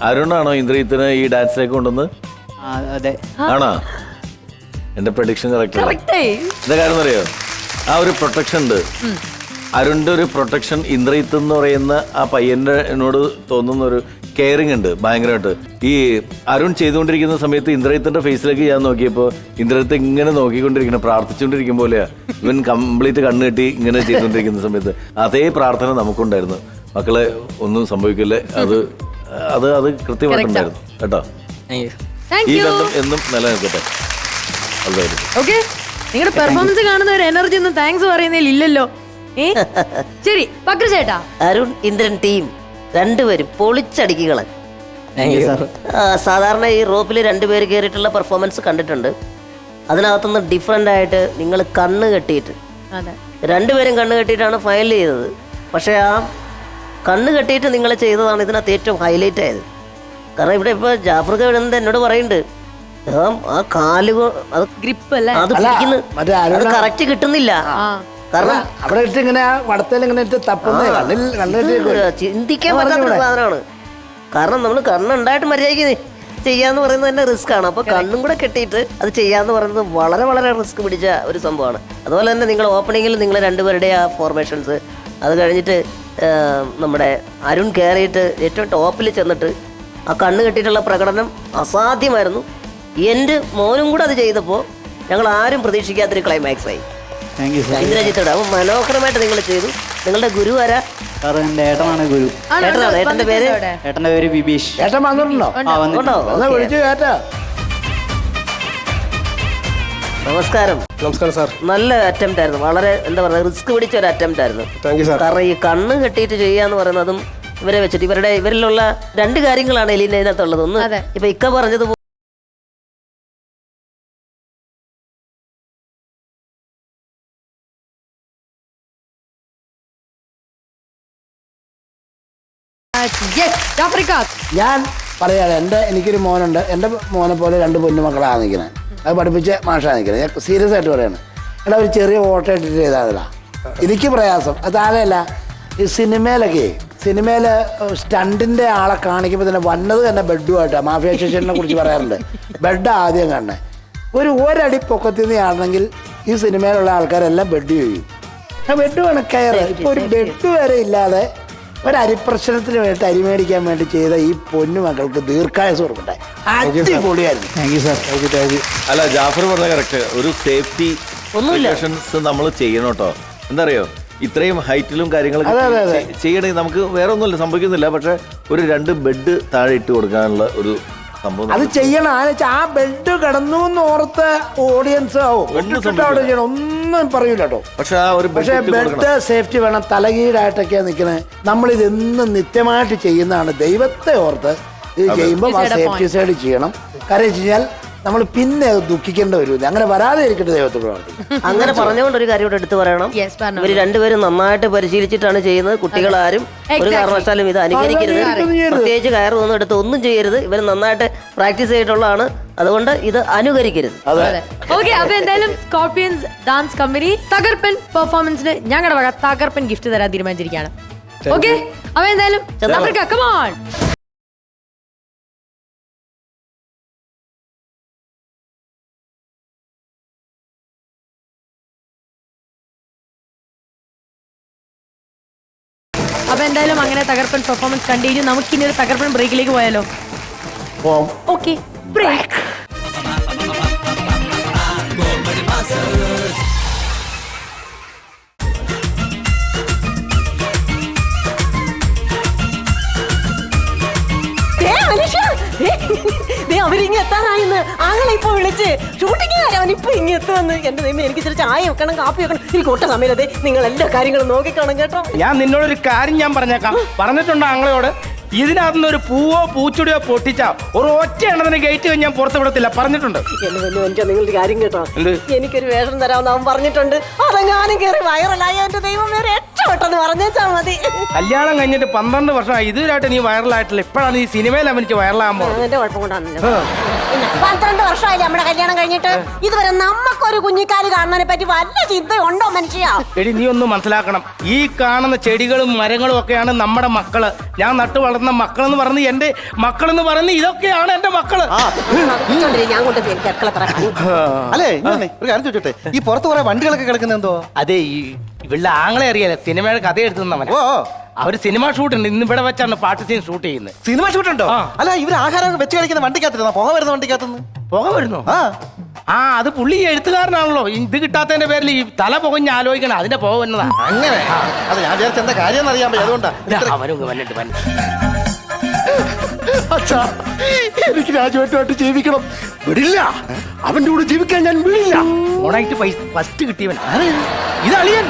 അരുണാണോ ഇന്ദ്രജിത്തിനെ ഈ ഡാൻസിലേക്ക് കൊണ്ടുവന്ന്? അതെ. ആണോ? എന്റെ പ്രഡിക്ഷൻ കറക്റ്റ്. കറക്റ്റായി. എന്താ കാര്യം അറിയോ? ആ ഒരു പ്രൊട്ടക്ഷൻ ഉണ്ട്. അരുണിന്റെ ഒരു പ്രൊട്ടക്ഷൻ ഇന്ദ്രജിത്ത് എന്ന് പറയുന്ന ആ പയ്യനോട് തോന്നുന്ന ഒരു കെയറിങ് ഉണ്ട് ഭയങ്കരമായിട്ട്. ഈ അരുൺ ചെയ്തുകൊണ്ടിരിക്കുന്ന സമയത്ത് ഇന്ദ്രജിത്തിന്റെ ഫേസിലേക്ക് ഞാൻ നോക്കിയപ്പോൾ ഇന്ദ്രജിത്ത് ഇങ്ങനെ നോക്കിക്കൊണ്ടിരിക്കണം, പ്രാർത്ഥിച്ചുകൊണ്ടിരിക്കും പോലെയാ. ഇവൻ കംപ്ലീറ്റ് കണ്ണ് കെട്ടി ഇങ്ങനെ ചെയ്തുകൊണ്ടിരിക്കുന്ന സമയത്ത് അതേ പ്രാർത്ഥന നമുക്കുണ്ടായിരുന്നു. മക്കളെ ഒന്നും സംഭവിക്കില്ലേ, അത് അത് അത് കൃത്യമായിട്ടുണ്ടായിരുന്നു കേട്ടോ. ഈ ബന്ധം എന്നും നിലനിൽക്കട്ടെ. ഓക്കെ, നിങ്ങളുടെ പെർഫോമൻസ് കാണുന്ന ഒരു എനർജി ഒന്നും താങ്ക്സ് പറയുന്നതിൽ ഇല്ലല്ലോ. ശരി പക്രു ചേട്ടാ. അരുൺ ഇന്ദ്രൻ ടീം രണ്ടുപേരും പൊളിച്ചടിക്കുകളൻ. സാധാരണ ഈ റോപ്പിൽ രണ്ടുപേര് കയറിയിട്ടുള്ള പെർഫോമൻസ് കണ്ടിട്ടുണ്ട്. അതിനകത്തുനിന്ന് ഡിഫറെൻ്റ് ആയിട്ട് നിങ്ങൾ കണ്ണ് കെട്ടിയിട്ട്, രണ്ടുപേരും കണ്ണ് കെട്ടിയിട്ടാണ് ഫൈനൽ ചെയ്തത്. പക്ഷേ ആ കണ്ണ് കെട്ടിയിട്ട് നിങ്ങൾ ചെയ്തതാണ് ഇതിനകത്ത് ഏറ്റവും ഹൈലൈറ്റ് ആയത്. കാരണം ഇവിടെ ഇപ്പോൾ ജാഫർ ഖാൻ എന്നോട് പറയുന്നുണ്ട്, ആ കാല് അത് ഗ്രിപ്പ് അല്ലേ അത് പിടിക്കുന്നു, അത് കറക്റ്റ് കിട്ടുന്നില്ല. കാരണം അവിടെ ഇട്ട് ഇങ്ങനെ വടത്തേൽ ഇങ്ങനെ ചിന്തിക്കാൻ പറ്റാത്തൊരു സാധനമാണ്. കാരണം നമ്മൾ കണ്ണുണ്ടായിട്ട് മര്യാദയ്ക്ക് ചെയ്യാന്ന് പറയുന്നത് തന്നെ റിസ്ക് ആണ്. അപ്പോൾ കണ്ണും കൂടെ കെട്ടിയിട്ട് അത് ചെയ്യാന്ന് പറയുന്നത് വളരെ വളരെ റിസ്ക് പിടിച്ച ഒരു സംഭവമാണ്. അതുപോലെ തന്നെ നിങ്ങൾ ഓപ്പണിങ്ങിൽ നിങ്ങൾ രണ്ടുപേരുടെ ആ ഫോർമേഷൻസ്, അത് കഴിഞ്ഞിട്ട് നമ്മുടെ അരുൺ കയറിയിട്ട് ഏറ്റവും ടോപ്പിൽ ചെന്നിട്ട് ആ കണ്ണ് കെട്ടിയിട്ടുള്ള പ്രകടനം അസാധ്യമായിരുന്നു. എൻ്റെ മോനും കൂടെ അത് ചെയ്തപ്പോൾ ഞങ്ങൾ ആരും പ്രതീക്ഷിക്കാത്തൊരു ക്ലൈമാക്സ് ആയി. ഇന്ദ്രജിത്തോട് അപ്പം മനോഹരമായിട്ട് നിങ്ങൾ ചെയ്തു. നിങ്ങളുടെ ഗുരു ആരാ? ഏട്ടനാണ് ഗുരു. ഏട്ടനാണ്. ഏട്ടന്റെ പേര്? ഏട്ടന്റെ പേര് വിബീഷ്. ഏട്ടൻ വന്നിട്ടുണ്ടോ? വിളിച്ചു കേട്ടോ. നമസ്കാരം. നമസ്കാരം സാർ. നല്ല അറ്റംപ്റ്റ് ആയിരുന്നു. വളരെ എന്താ പറയുക, റിസ്ക് പിടിച്ച ഒരു അറ്റംപ്റ്റ് ആയിരുന്നു. കാരണം ഈ കണ്ണ് കെട്ടിയിട്ട് ചെയ്യാന്ന് പറയുന്നതും ഇവരെ വെച്ചിട്ട് ഇവരിലുള്ള രണ്ട് കാര്യങ്ങളാണ് എലീന ഇതിനകത്തുള്ളത്. ഒന്ന് ഇപ്പൊ ഇക്ക പറഞ്ഞത് ഞാൻ പറയാതെ എനിക്കൊരു മോനുണ്ട്. എൻ്റെ മോനെ പോലെ രണ്ട് പൊന്നുമക്കളാണ് നിൽക്കുന്നത്. അത് പഠിപ്പിച്ച മാഷാണ് നിൽക്കുന്നത്. ഞാൻ സീരിയസ് ആയിട്ട് പറയാണ്. എടാ ഒരു ചെറിയ ഓട്ടോ ഇട്ടിട്ട് ചെയ്താൽ എനിക്ക് പ്രയാസം. അത് താഴെയല്ല, ഈ സിനിമയിൽ സ്റ്റണ്ടിൻ്റെ ആളെ കാണിക്കുമ്പോൾ തന്നെ വന്നത് തന്നെ ബെഡുമായിട്ടാണ്. മാഫിയ സ്റ്റേഷനെ കുറിച്ച് പറയാറുണ്ട്. ബെഡ് ആദ്യം കാണണേ. ഒരടി പൊക്കത്തിൽ നിന്ന് ആണെങ്കിൽ ഈ സിനിമയിലുള്ള ആൾക്കാരെല്ലാം ബെഡ് ചെയ്യും. ആ ബെഡ് വേണം കയറ്. ഇപ്പോൾ ഒരു ബെഡ് വരെ ഇല്ലാതെ ഒരരിപ്രശ്നത്തിന് വേണ്ടി അരി മേടിക്കാൻ വേണ്ടി ചെയ്ത ഈ പൊന്നു മക്കൾക്ക് ദീർഘായുസ് കൊടുക്കട്ടെ. അടിപൊളിയായിരുന്നു. അല്ല, ജാഫർ പറഞ്ഞ കറക്റ്റ്. ഒരു സേഫ്റ്റി നമ്മൾ ചെയ്യണം കേട്ടോ. എന്താ അറിയോ, ഇത്രയും ഹൈറ്റിലും കാര്യങ്ങളൊക്കെ ചെയ്യണമെങ്കിൽ നമുക്ക് വേറെ ഒന്നുമില്ല, സംഭവിക്കുന്നില്ല. പക്ഷെ ഒരു 2 ബെഡ് താഴെ ഇട്ട് കൊടുക്കാനുള്ള ഒരു സംഭവം അത് ചെയ്യണം. ആ ബെഡ് കിടന്നു എന്ന് ഓർത്ത് ഓഡിയൻസ് ഒന്നും പറയൂല കേട്ടോ. പക്ഷെ ബെഡ് സേഫ്റ്റി വേണം. തലകീഴായിട്ടൊക്കെയാണ് നിൽക്കുന്നത്. നമ്മളിതെന്നും നിത്യമായിട്ട് ചെയ്യുന്നതാണ്. ദൈവത്തെ ഓർത്ത് ഇത് ചെയ്യുമ്പോൾ ആ സേഫ്റ്റി സൈഡ് ചെയ്യണം. കാര്യം വെച്ച് കഴിഞ്ഞാൽ നമ്മൾ പിന്നെ ദുഃഖിക്കേണ്ടി വരും. അങ്ങനെ വരാതെ ഇരിക്കട്ടെ ദൈവത്തോട് പ്രാർത്ഥിക്കും. അങ്ങനെ പറഞ്ഞുകൊണ്ട് ഒരു കാര്യം കൂടെ എടുത്തു പറയണം. ഇവർ രണ്ടുപേരും നന്നായിട്ട് പരിശീലിച്ചിട്ടാണ് ചെയ്യുന്നത്. കുട്ടികളാരും ഒരു കാരണവശാലും ഇത് അനുകരിക്കരുത്. പ്രത്യേകിച്ച് കയറൊന്നും എടുത്ത് ഒന്നും ചെയ്യരുത്. ഇവർ നന്നായിട്ട് പ്രാക്ടീസ് ചെയ്തിട്ടുള്ളതാണ്. അതുകൊണ്ട് ഇത് അനുകരിക്കരുത്. ഓക്കെ, അപ്പൊ എന്തായാലും സ്കോർപിയൻസ് ഡാൻസ് കമ്പനി തകർപ്പൻ പെർഫോമൻസിന് ഞങ്ങളുടെ വക തകർപ്പൻ ഗിഫ്റ്റ് തരാൻ തീരുമാനിച്ചിരിക്കുകയാണ്. ഓക്കെ, അപ്പൊ എന്തായാലും come on. അപ്പൊ എന്തായാലും അങ്ങനെ തകർപ്പൻ പെർഫോമൻസ് കണ്ടുകഴിഞ്ഞു. നമുക്കിനി ഒരു തകർപ്പൻ ബ്രേക്കിലേക്ക് പോയാലോ? Okay, break. അവരിങ്ങ് എത്താറായിന്ന്. ആങ്ങളെ ഇപ്പൊ വിളിച്ച് ഷൂട്ടിങ് അവൻ ഇപ്പൊ ഇങ്ങ് എത്തുമെന്ന്. എന്റെ ദൈവം, എനിക്ക് ഇച്ചിരി ചായ വെക്കണം, കാപ്പി വെക്കണം. എനിക്ക് ഒട്ട സമയത്തെ നിങ്ങൾ എല്ലാ കാര്യങ്ങളും നോക്കിക്കാണും കേട്ടോ. ഞാൻ നിന്നോടൊരു കാര്യം ഞാൻ പറഞ്ഞേക്കാം. പറഞ്ഞിട്ടുണ്ട് ആങ്ങളോട്, ഇതിനകത്തുനിന്ന് ഒരു പൂവോ പൂച്ചെടിയോ പൊട്ടിച്ചാ ഒരു ഒറ്റ എണ്ണത്തിന് ഗേറ്റ് കഴിഞ്ഞ് ഞാൻ പുറത്ത് വിടത്തില്ല. പറഞ്ഞിട്ടുണ്ട്. എന്റെ വലിയ മനുഷ്യ, നിങ്ങളുടെ കാര്യം കേട്ടോ. എന്ത്? എനിക്കൊരു വേഷം തരാമെന്ന് അവൻ പറഞ്ഞിട്ടുണ്ട്. അതെങ്ങാനും കയറി വൈറലായ എന്റെ ദൈവം വേറെ രക്ഷപ്പെട്ടെന്ന് പറഞ്ഞേച്ചാ മതി. കല്യാണം കഴിഞ്ഞിട്ട് 12 വർഷമായി, ഇതുവരായിട്ട് നീ വൈറലായിട്ടില്ല. ഇപ്പോഴാണ് ഈ സിനിമയിൽ അഭിനയിച്ച് വൈറലാകുമ്പോൾ. എന്റെ കുഴപ്പം കൊണ്ടാണല്ലോ. 12 വർഷമായില്ലേ നമ്മുടെ കല്യാണം കഴിഞ്ഞിട്ട്? ഇതുവരെ നമുക്കൊരു കുഞ്ഞിക്കാല് കാണുന്നതിനെ പറ്റി വല്ല ചിന്തയുണ്ടോ മനുഷ്യ? എടി, നീ ഒന്ന് മനസ്സിലാക്കണം. ഈ കാണുന്ന ചെടികളും മരങ്ങളും ഒക്കെയാണ് നമ്മുടെ മക്കള്. ഞാൻ നട്ടു വളർന്ന മക്കളെന്ന് പറഞ്ഞ് എന്റെ മക്കളെന്ന് പറഞ്ഞ് ഇതൊക്കെയാണ് എന്റെ മക്കള്. ഞാൻ കൊണ്ട് അല്ലേ, ഒരു കാര്യം ചോദിച്ചോട്ടെ, ഈ പുറത്ത് കുറെ വണ്ടികളൊക്കെ കിടക്കുന്നത് എന്തോ? അതെ, ഈ ഇവളുടെ ആങ്ങളെ അറിയാലേ, സിനിമയുടെ കഥ എടുത്തുന്നവൻ. അവര് സിനിമ ഷൂട്ടുണ്ട്. ഇന്ന് ഇവിടെ വെച്ചാണ് പാട്ട് സീൻ ഷൂട്ട് ചെയ്യുന്നത്. സിനിമ ഷൂട്ടുണ്ടോ? അല്ല, ഇവര് ആഹാരം വെച്ച് കഴിക്കുന്ന വണ്ടിക്കകത്തിരുന്ന പുക വരുന്ന വണ്ടിക്കകത്തുനിന്ന് പുക വരുന്നു. ആ, അത് പുള്ളി എഴുത്തുകാരനാണല്ലോ. ഇത് കിട്ടാത്തതിന്റെ പേരിൽ ഈ തല പുകഞ്ഞ് ആലോചിക്കണം, അതിന്റെ പുക വന്നതാ. അങ്ങനെ അത് ഞാൻ വിചാരിച്ച എന്താ കാര്യം അറിയാൻ പറ്റും, അതുകൊണ്ടാ. അച്ഛാ, എനിക്ക് രാജുവായിട്ട് ജീവിക്കണം. വിടില്ല, അവന്റെ കൂടെ ജീവിക്കാൻ ഞാൻ വിടില്ല. ഓണായിട്ട് പൈസ ഫസ്റ്റ് കിട്ടിയവൻ ഇത് അളിയൻ.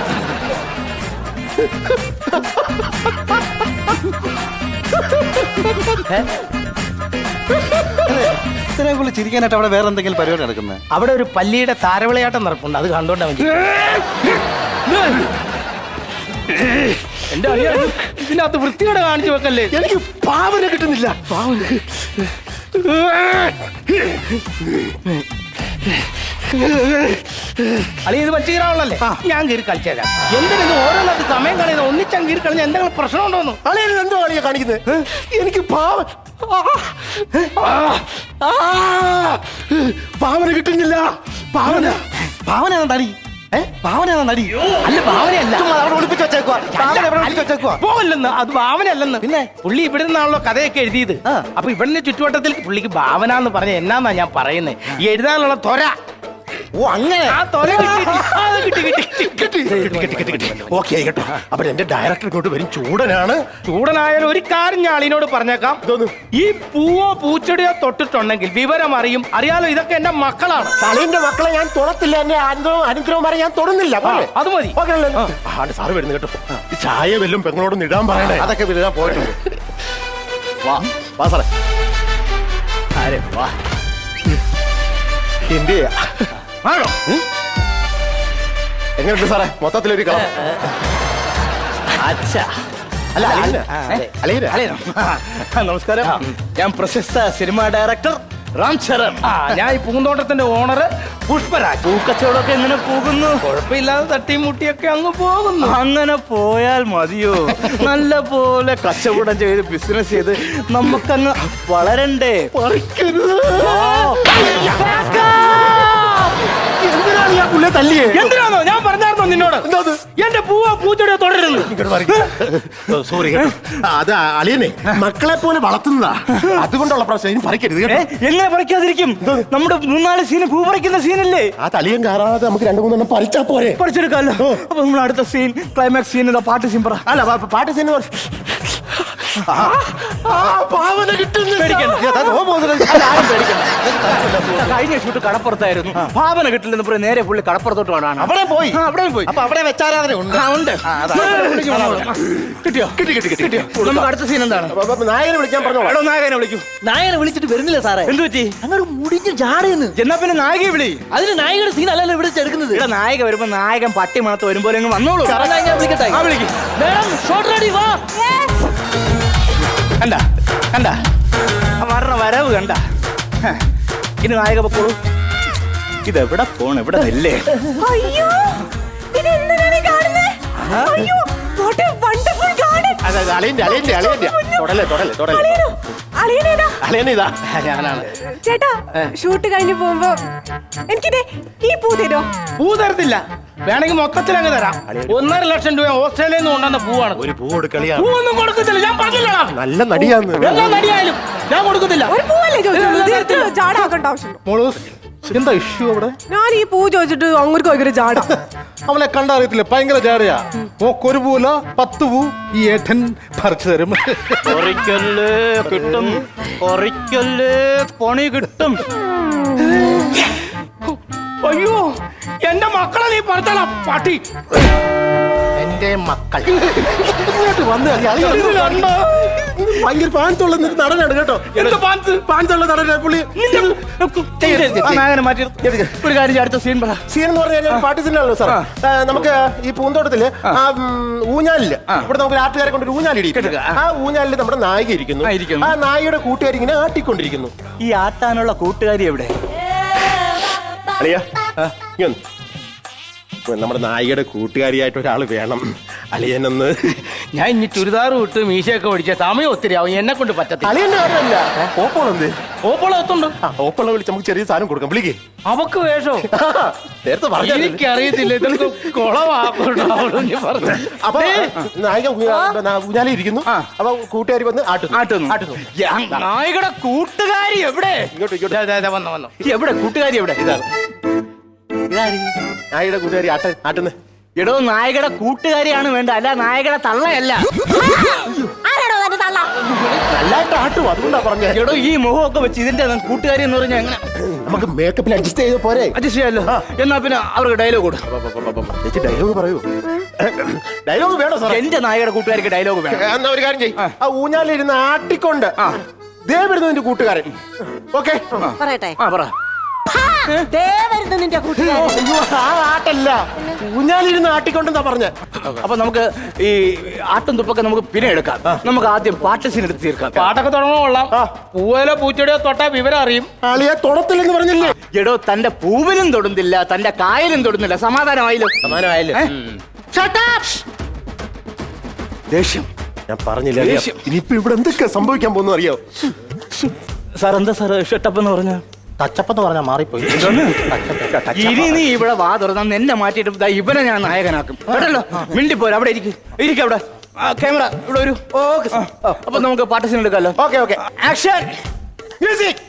ഇത്രയും കൂടുതൽ ചിരിക്കാനായിട്ട് അവിടെ വേറെ എന്തെങ്കിലും പരിപാടി നടക്കുന്നത്? അവിടെ ഒരു പല്ലിയുടെ താരവിളയാട്ടം നടപ്പുണ്ട്, അത് കണ്ടോണ്ടാ എന്റെ അളിയ. ഇതിനകത്ത് വൃത്തിയോടെ കാണിച്ചു വെക്കല്ലേ. എനിക്ക് പാവന കിട്ടുന്നില്ല. അളി, ഇത് പച്ചീരാവുള്ളല്ലേ? ഞാൻ കീറി കളിച്ചേരാം. എന്തിനു ഓരോന്നൊക്കെ സമയം കളയുന്നത്? ഒന്നിച്ചാൻ കീറി കളഞ്ഞ എന്തെങ്കിലും പ്രശ്നം ഉണ്ടോന്നു? അളിയ എന്തോ അളിയ കാണിക്കുന്നത്? എനിക്ക് പാവന കിട്ടുന്നില്ല. പാവന ഭാവനയാണ് നടി. ഭാവനയാണ് നടി. അല്ല, ഭാവനയല്ല. അവിടെ ഒളിപ്പിച്ച് വെച്ചേക്കുവാ. പോവല്ലെന്ന്, അത് ഭാവനയല്ലെന്ന്. പിന്നെ പുള്ളി ഇവിടെ നിന്നാണല്ലോ കഥയൊക്കെ എഴുതിയത്. അപ്പൊ ഇവിടുന്ന് ചുറ്റുവട്ടത്തിൽ പുള്ളിക്ക് ഭാവന എന്ന് പറഞ്ഞ എന്നാന്നാ ഞാൻ പറയുന്നത്, ഈ എഴുതാനുള്ള ത്വര. ഓ, അങ്ങനെ. ആ ത്വര ഓക്കെ കേട്ടോ. അപ്പൊ എന്റെ ഡയറക്ടർ ഇങ്ങോട്ട് വരും. ചൂടനാണ്. ചൂടനായാലും ഒരു കാര്യം ഞാൻ അളിനോട് പറഞ്ഞേക്കാം. ഈ പൂവോ പൂച്ചെടിയോ തൊട്ടിട്ടുണ്ടെങ്കിൽ വിവരം അറിയും. അറിയാലോ, ഇതൊക്കെ എന്റെ മക്കളാണ്. തളിന്റെ മക്കളെ ഞാൻ തൊടത്തില്ല. എന്റെ അനുഗ്രഹം പറയാൻ ഞാൻ തൊടുന്നില്ല. അത് മതി. സാറ് വരുന്നു കേട്ടോ. ഈ ചായ വല്ലും പെങ്ങളോടൊന്ന് ഇടാൻ പറയണേ. അതൊക്കെ വിടാൻ പോയിട്ടുണ്ട്. വാ സാറേ. വാ. എന്റെ ആണോ? എങ്ങനെയുണ്ട് സാറേ മൊത്തത്തിലൊരു കളർ? അല്ല, നമസ്കാരം. ഞാൻ പ്രശസ്ത സിനിമാ ഡയറക്ടർ റാം ചരൺ. ഞാൻ ഈ പൂന്തോട്ടത്തിന്റെ ഓണർ പുഷ്പരാജ്. പൂക്കച്ചവടമൊക്കെ എങ്ങനെ പോകുന്നു? കുഴപ്പമില്ലാതെ തട്ടിയും മുട്ടിയൊക്കെ അങ്ങ് പോകുന്നു. അങ്ങനെ പോയാൽ മതിയോ? നല്ല പോലെ കച്ചവടം ചെയ്ത് ബിസിനസ് ചെയ്ത് നമുക്കങ്ങ് വളരണ്ടേ? എന്തിനാണോ ഞാൻ പറഞ്ഞായിരുന്നോ നിന്നോട്? എന്റെ പൂവോ പൂച്ചെടിയോ തുടരുന്നു. സോറി കേട്ടോ. അത് അളിയനെ മക്കളെ പോലെ വളർത്തുന്നതാ, അതുകൊണ്ടുള്ള പ്രശ്നം. ഇനി പറിക്കരുത് കേട്ടോ. എങ്ങനെ പറിക്കാതിരിക്കും? നമ്മുടെ 3-4 സീന് പൂ പറിക്കുന്ന സീനല്ലേ? ആ തളിയും കാറാതെ നമുക്ക് 2-3 പറിച്ചാ പോരെ? പറിച്ചെടുക്കാമല്ലോ. അപ്പൊ നമ്മൾ അടുത്ത സീൻ, ക്ലൈമാക്സ് സീൻ, പാട്ട് സീൻ പറ. അല്ല, പാട്ട് സീൻ. പാവന കിട്ടുന്നില്ല. കഴിഞ്ഞ ഷൂട്ട് കടപ്പുറത്തായിരുന്നു. ഭാവന കിട്ടില്ലെന്ന് പറഞ്ഞ് നേരെ പുള്ളി കടപ്പുറത്തോട്ട് വേണം. അവിടെ പോയി. അപ്പൊ അവിടെ വെച്ചാരാധന ഉണ്ട്. കിട്ടിയോ? കിട്ടിയോ? നമുക്ക് അടുത്ത സീൻ എന്താണ്? നായകനെ വിളിക്കാൻ പറഞ്ഞോ. നായകനെ വിളിക്കൂ. നായകനെ വിളിച്ചിട്ട് വരുന്നില്ല സാറേ. എന്ത് പറ്റി? അങ്ങനെ മുടിഞ്ഞ് ജാടയെന്ന്. എന്നാ പിന്നെ നായികയെ വിളി. അതിന് നായകയുടെ സീൻ അല്ലല്ലോ ഇവിടെ എടുക്കുന്നത്. ഇവിടെ നായിക വരുമ്പോ നായകൻ പട്ടി മണത്ത് വരുമ്പോൾ അങ്ങ് വന്നോളൂ. വിളിക്കട്ടെ. Shot ready. വാ. കണ്ട വരണ വരവ് കണ്ട. ഇനി നായക പൊക്കോളൂ. ഇതെവിടെ പോണ്? ഇവിടെ നില്ലേ? അയ്യോ, ഇതെന്താണ് കാണുന്നത്? അയ്യോ, what a wonderful garden. അളിയനിതാ ഞാനാണ്. ചേട്ടാ, ഷൂട്ട് കഴിഞ്ഞ് പോകുമ്പോ എനിക്കിതേ ഈ പൂ തരോ? പൂ തരത്തില്ല, വേണമെങ്കിൽ മൊത്തത്തിൽ അങ്ങ് തരാം. 1.5 ലക്ഷം രൂപ ഓസ്ട്രേലിയയിൽ നിന്ന് കൊണ്ടുവന്ന പൂവാണ്. ഒരു പൂ കൊടുക്കളിയാ. പൂവൊന്നും കൊടുക്കത്തില്ല, ഞാൻ പറഞ്ഞില്ല. നല്ല നടിയാന്ന്. എല്ലാ നടിയായാലും ഞാൻ കൊടുക്കത്തില്ല. ഒരു പൂവല്ലേ ചോദിച്ചു? ജാടാക്കേണ്ട ആവശ്യമുണ്ടോ? എന്താ ഇഷ്യൂ അവിടെ? ഞാൻ ഈ പൂ ചോദിച്ചിട്ട് അങ്ങോട്ട് ഭയങ്കര ജാട. അവളെ കണ്ടറിയത്തില്ല, ഭയങ്കര ജാടയാ. പോക്കൊരു പൂല 10 പൂ ഈ ഏട്ടൻ പറിച്ചു തരും. ഒറിക്കല് കിട്ടും, ഒറിക്കല് പണി കിട്ടും. അയ്യോ, എന്റെ മക്കളെ നീ പറഞ്ഞാ പാട്ടി. എന്റെ മക്കൾ ഭയങ്കര പാൻസുള്ള നടനാണ് കേട്ടോ. എന്ത് പാൻസ്? പാൻസുള്ള നടനാണ് പുള്ളി. മാറ്റി ഒരു കാര്യം, അടുത്ത സീൻ പറ. സീൻ എന്ന് പറഞ്ഞാൽ പാട്ട് സീനാണല്ലോ സാർ. നമുക്ക് ഈ പൂന്തോട്ടത്തില് ആ ഊഞ്ഞാലില് ഇവിടെ നമുക്ക് ആട്ടുകാരെ കൊണ്ട് ഒരു ഊഞ്ഞാലിടി. ആ ഊഞ്ഞാലില് നമ്മുടെ നായിക ഇരിക്കുന്നു. ആ നായികയുടെ കൂട്ടുകാരി ഇങ്ങനെ ആട്ടിക്കൊണ്ടിരിക്കുന്നു. ഈ ആട്ടാനുള്ള കൂട്ടുകാരി എവിടെ? അളിയ നമ്മുടെ നായികയുടെ കൂട്ടുകാരിയായിട്ട് ഒരാൾ വേണം അളിയനെന്ന്. ഞാൻ ഇനി ചുരിദാർ വിട്ട് മീശയൊക്കെ ഓടിച്ച സമയം ഒത്തിരി ആവും, എന്നെ കൊണ്ട് പറ്റത്തില്ല. അളിയന്റെ കാര്യമല്ല, ഓപ്പോളെന്ത് ഓപ്പോളത്തുണ്ട്. ഓപ്പോളെ വിളിച്ച് നമുക്ക് ചെറിയ സാധനം കൊടുക്കാം. വിളിക്കേ അവക്ക് വേഷോ നേരത്തെ പറഞ്ഞു. എനിക്കറിയത്തില്ല, ഇതൊക്കെ കുളവാക്കുന്നു. അപ്പൊ നായിക ഊഞ്ഞാലി ഇരിക്കുന്നു. അപ്പൊ കൂട്ടുകാരി വന്ന് ആട്ടുന്നു. നായികയുടെ കൂട്ടുകാരി എവിടെ? വന്നു. എവിടെ കൂട്ടുകാരി എവിടെ? ഇതാണ് നായികയുടെ കൂട്ടുകാരി ആട്ടുന്നു. എടോ, നായകയുടെ കൂട്ടുകാരിയാണ് വേണ്ട, അല്ല നായകയുടെ തള്ളയല്ല. നല്ലതായിട്ട് ആട്ടും, അതുകൊണ്ടാ പറഞ്ഞ. എടോ, ഈ മുഖമൊക്കെ വെച്ച് ഇതിന്റെ കൂട്ടുകാരി എന്ന് പറഞ്ഞാൽ എങ്ങനെ? നമുക്ക് മേക്കപ്പിൽ അഡ്ജസ്റ്റ് ചെയ്ത് പോരെ? അഡ്ജസ്റ്റ് ചെയ്യാലോ. എന്നാ പിന്നെ അവർക്ക് ഡയലോഗ് കൊടു. ഡയലോഗ് പറയൂ. ഡയലോഗ് വേണോ സാർ? എന്റെ നായകയുടെ കൂട്ടുകാരിക്ക് ഡയലോഗ് വേണം. എന്നാ ഒരു കാര്യം ചെയ്യും, ആ ഊഞ്ഞാലിരുന്ന് ആട്ടിക്കൊണ്ട് ദേ വരുന്നു നിന്റെ കൂട്ടുകാരൻ. ഓക്കെ പറയട്ടെ. പറ. നിന്റെ കൂട്ടുകാരൻ ആട്ടല്ല, ഊഞ്ഞാലിരുന്ന് ആട്ടിക്കൊണ്ടെന്നാ പറഞ്ഞ. അപ്പൊ നമുക്ക് ഈ ആട്ടും തുപ്പൊക്കെ നമുക്ക് പിന്നെ എടുക്കാം. നമുക്ക് ആദ്യം പാട്ട് സീൻ എടുത്ത് തീർക്കാം. പാട്ടൊക്കെ തുടങ്ങാൻ കൊള്ളാം. പൂവേലോ പൂച്ചെടിയോ തൊട്ടാ വിവരം അറിയും. ആളിയെ തൊടത്തില്ലെന്ന് പറഞ്ഞില്ലേ? എടോ, തന്റെ പൂവിലും തൊടുന്നില്ല, തന്റെ കായലും തൊടുന്നില്ല. സമാധാനമായില്ലോ? ദേഷ്യം ഞാൻ പറഞ്ഞില്ല. ഇനിയിപ്പോ ഇവിടെ എന്തൊക്കെ സംഭവിക്കാൻ പോകുന്നു അറിയോ? സാർ എന്താ സാർ ഷട്ടപ്പ് എന്ന് പറഞ്ഞ? ടച്ചപ്പെന്ന് പറഞ്ഞാൽ മാറിപ്പോയി. ഇനി നീ ഇവിടെ വാ തുറന്ന എന്നെ മാറ്റിയിട്ട് ഇവനെ ഞാൻ നായകനാക്കും കേട്ടല്ലോ. മിണ്ടിപ്പോര, അവിടെ ഇരിക്കും അവിടെ. ക്യാമറ ഇവിടെ ഒരു. അപ്പൊ നമുക്ക് പാട്ട് സീൻ എടുക്കാമല്ലോ. Okay action music.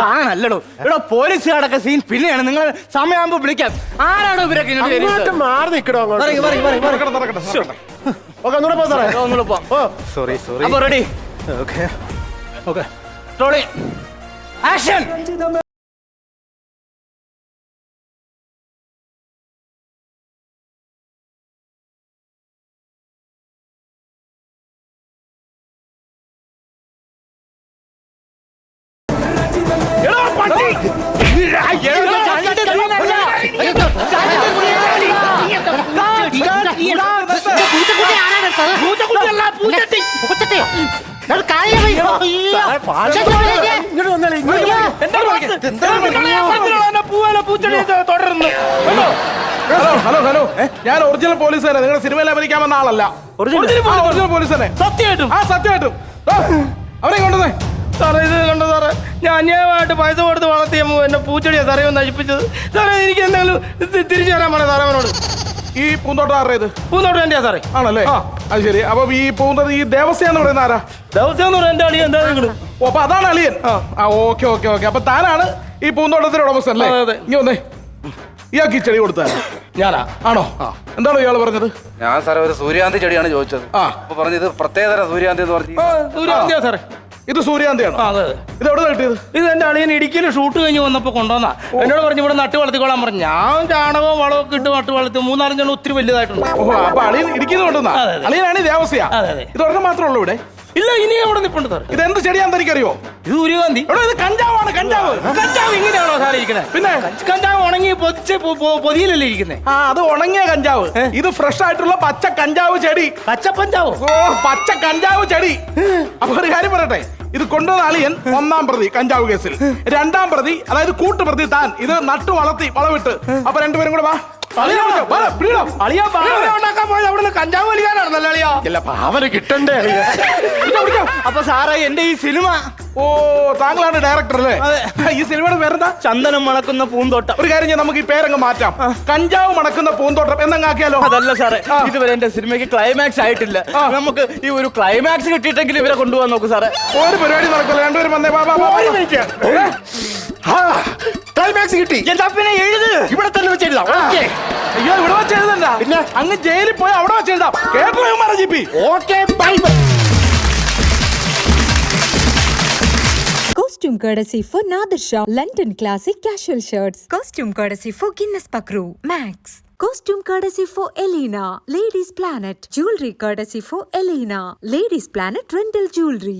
താനല്ലടോ ഇവിടെ പോലീസുകാരൊക്കെ സീൻ പിന്നെയാണ്. നിങ്ങൾ സമയമാകുമ്പോ വിളിക്കാം. ആരാണോ ഇവരൊക്കെ മാറി നിൽക്കണോ? സോറി അപ്പൊ റെഡി. റോളി ആക്ഷൻ. ഹലോ, ഞാൻ ഒറിജിനൽ പോലീസുകാരെ. നിങ്ങൾ സിനിമയിൽ അഭിനയിക്കാൻ വന്ന ആളല്ല. ഒറിജിനൽ പോലീസുകാരെ. സത്യമായിട്ടും അവരെ കൊണ്ടുവന്നേ. സാറേ, ഇത് കണ്ടോ സാറേ, ഞാൻ അന്യായമായിട്ട് പൈസ കൊടുത്ത് വളർത്തിയ എന്നെ പൂച്ചെടിയാ സാറേ നശിപ്പിച്ചത്. സാറേ, എനിക്ക് എന്തെങ്കിലും തിരിച്ചു തരാൻ പറയാം സാറേ അവനോട്. ഈ പൂന്തോട്ടം ആരുടെ? ഇത് പൂന്തോട്ടം എന്റെയാ സാറേ. ആണല്ലേ? അത് ശരി. അപ്പൊ ഈ പൂന്തോട്ടം ഈ ദേവസ്യാന്ന് പറയുന്ന ആരാ? ദേവസ്യാന്ന് പറയുന്നത് എന്റെ അളിയൻ. എന്താ നിങ്ങള്? അപ്പൊ അതാണ് അളിയൻ. ഓക്കെ. അപ്പൊ താനാണ് ഈ പൂന്തോട്ടത്തിന്റെ ഉടമസ്ഥൻ അല്ലേ? ഇനി വന്നേ. ഇയാൾക്ക് ഈ ചെടി കൊടുത്താ? ഞാനാ? ആണോ? എന്താണോ ഇയാൾ പറഞ്ഞത്? ഞാൻ സാറേ ഒരു സൂര്യാന്തി ചെടിയാണ് ചോദിച്ചത്. അപ്പൊ പറഞ്ഞത് പ്രത്യേകതര സൂര്യാന്തി എന്ന് പറഞ്ഞു. സൂര്യാന്തിയാ സാറേ. ഇത് സൂര്യാന്തിയാണോ? ഇത് എവിടെ കിട്ടിയത്? ഇത് എന്റെ അളിയൻ ഇടുക്കിയിൽ ഷൂട്ട് കഴിഞ്ഞ് വന്നപ്പോ കൊണ്ടുവന്നാ. എന്നോട് പറഞ്ഞു ഇവിടെ നട്ട് വളർത്തിക്കോളാൻ പറഞ്ഞു. ഞാൻ ചാണകവും വളമൊക്കെ ഇട്ട് നട്ട് വളർത്തി 3-4 ഒത്തിരി വലുതായിട്ടുണ്ട്. അപ്പൊ അളിയൻ ഇടുക്കിന്ന് കൊണ്ടുവന്നാ? അളിയനാണ് ദേവസ്യ. ഇത് ഒരെണ്ണം മാത്രമേ ഉള്ളൂ ഇവിടെ? ഇല്ല, ഇനി അവിടെ നിൽപ്പുണ്ട് സാർ. ഇത് എന്ത് ചെടിയാന്ന് എനിക്കറിയോ? ഇത് സൂര്യകാന്തി. ഇത് കഞ്ചാവാണ്. കഞ്ചാവ് ഇങ്ങനെയാണോ സാറേ ഇരിക്കുന്നത്? പിന്നെ കഞ്ചാവ് ഉണങ്ങി പൊതിയിലല്ലേ ഇരിക്കുന്നത്? അത് ഉണങ്ങിയ കഞ്ചാവ്. ഇത് ഫ്രഷ് ആയിട്ടുള്ള പച്ച കഞ്ചാവ് ചെടി. പച്ചപ്പഞ്ചാവോ? പച്ച കഞ്ചാവ് ചെടി. അപ്പൊ ഒരു കാര്യം പറയട്ടെ, ഇത് കൊണ്ടുവന്ന അളിയൻ 1-ാം പ്രതി കഞ്ചാവ് കേസിൽ, 2-ാം പ്രതി അതായത് കൂട്ടുപ്രതി താൻ. ഇത് നട്ടു വളർത്തി വളവിട്ട്. അപ്പൊ രണ്ടുപേരും കൂടെ വാ. കഞ്ചാവ് വലിക്കാനാണെന്നല്ലേ അളിയാ? അവന് കിട്ടണ്ടേ? അപ്പൊ സാറേ, എന്റെ ഈ സിനിമ ഓ താങ്കളാണ് ഡയറക്ടർ അല്ലേ ഈ സിനിമയുടെ പേരെന്താ? ചന്ദനം മണക്കുന്ന പൂന്തോട്ടം. ഒരു കാര്യം ചെയ്യാം, നമുക്ക് ഈ പേരങ്ങ് മാറ്റാം. കഞ്ചാവ് മണക്കുന്ന പൂന്തോട്ടം എന്നങ്ങാക്കിയാലോ? അതല്ല സാറേ, ഇതുവരെ എന്റെ സിനിമയ്ക്ക് ക്ലൈമാക്സ് ആയിട്ടില്ല. നമുക്ക് ഈ ഒരു ക്ലൈമാക്സ് കിട്ടിയിട്ടെങ്കിൽ ഇവരെ കൊണ്ടുപോകാൻ നോക്കൂ സാറേ. ഒരു പരിപാടി നടക്കില്ല, രണ്ടുപേരും വന്നേ. ക്ലൈമാക്സ് കിട്ടി. എന്താ പിന്നെ എഴുത്, ഇവിടെ തന്നെ വെച്ച് എഴുതാം. ഓക്കെ. അയ്യോ, ഇവിടെ വെച്ച് എഴുതണ്ട, പിന്നെ അങ്ങ് ജയിലിൽ പോയി അവിടെ വെച്ച് എഴുതാം. കേട്ടോ GP? Okay, bye. Costume courtesy for Nadir Shah, London Classic Casual Shirts. Costume courtesy for Guinness Pakru, Max. Costume courtesy for Elena, Ladies Planet. Jewelry courtesy for Elena, Ladies Planet Rental Jewelry.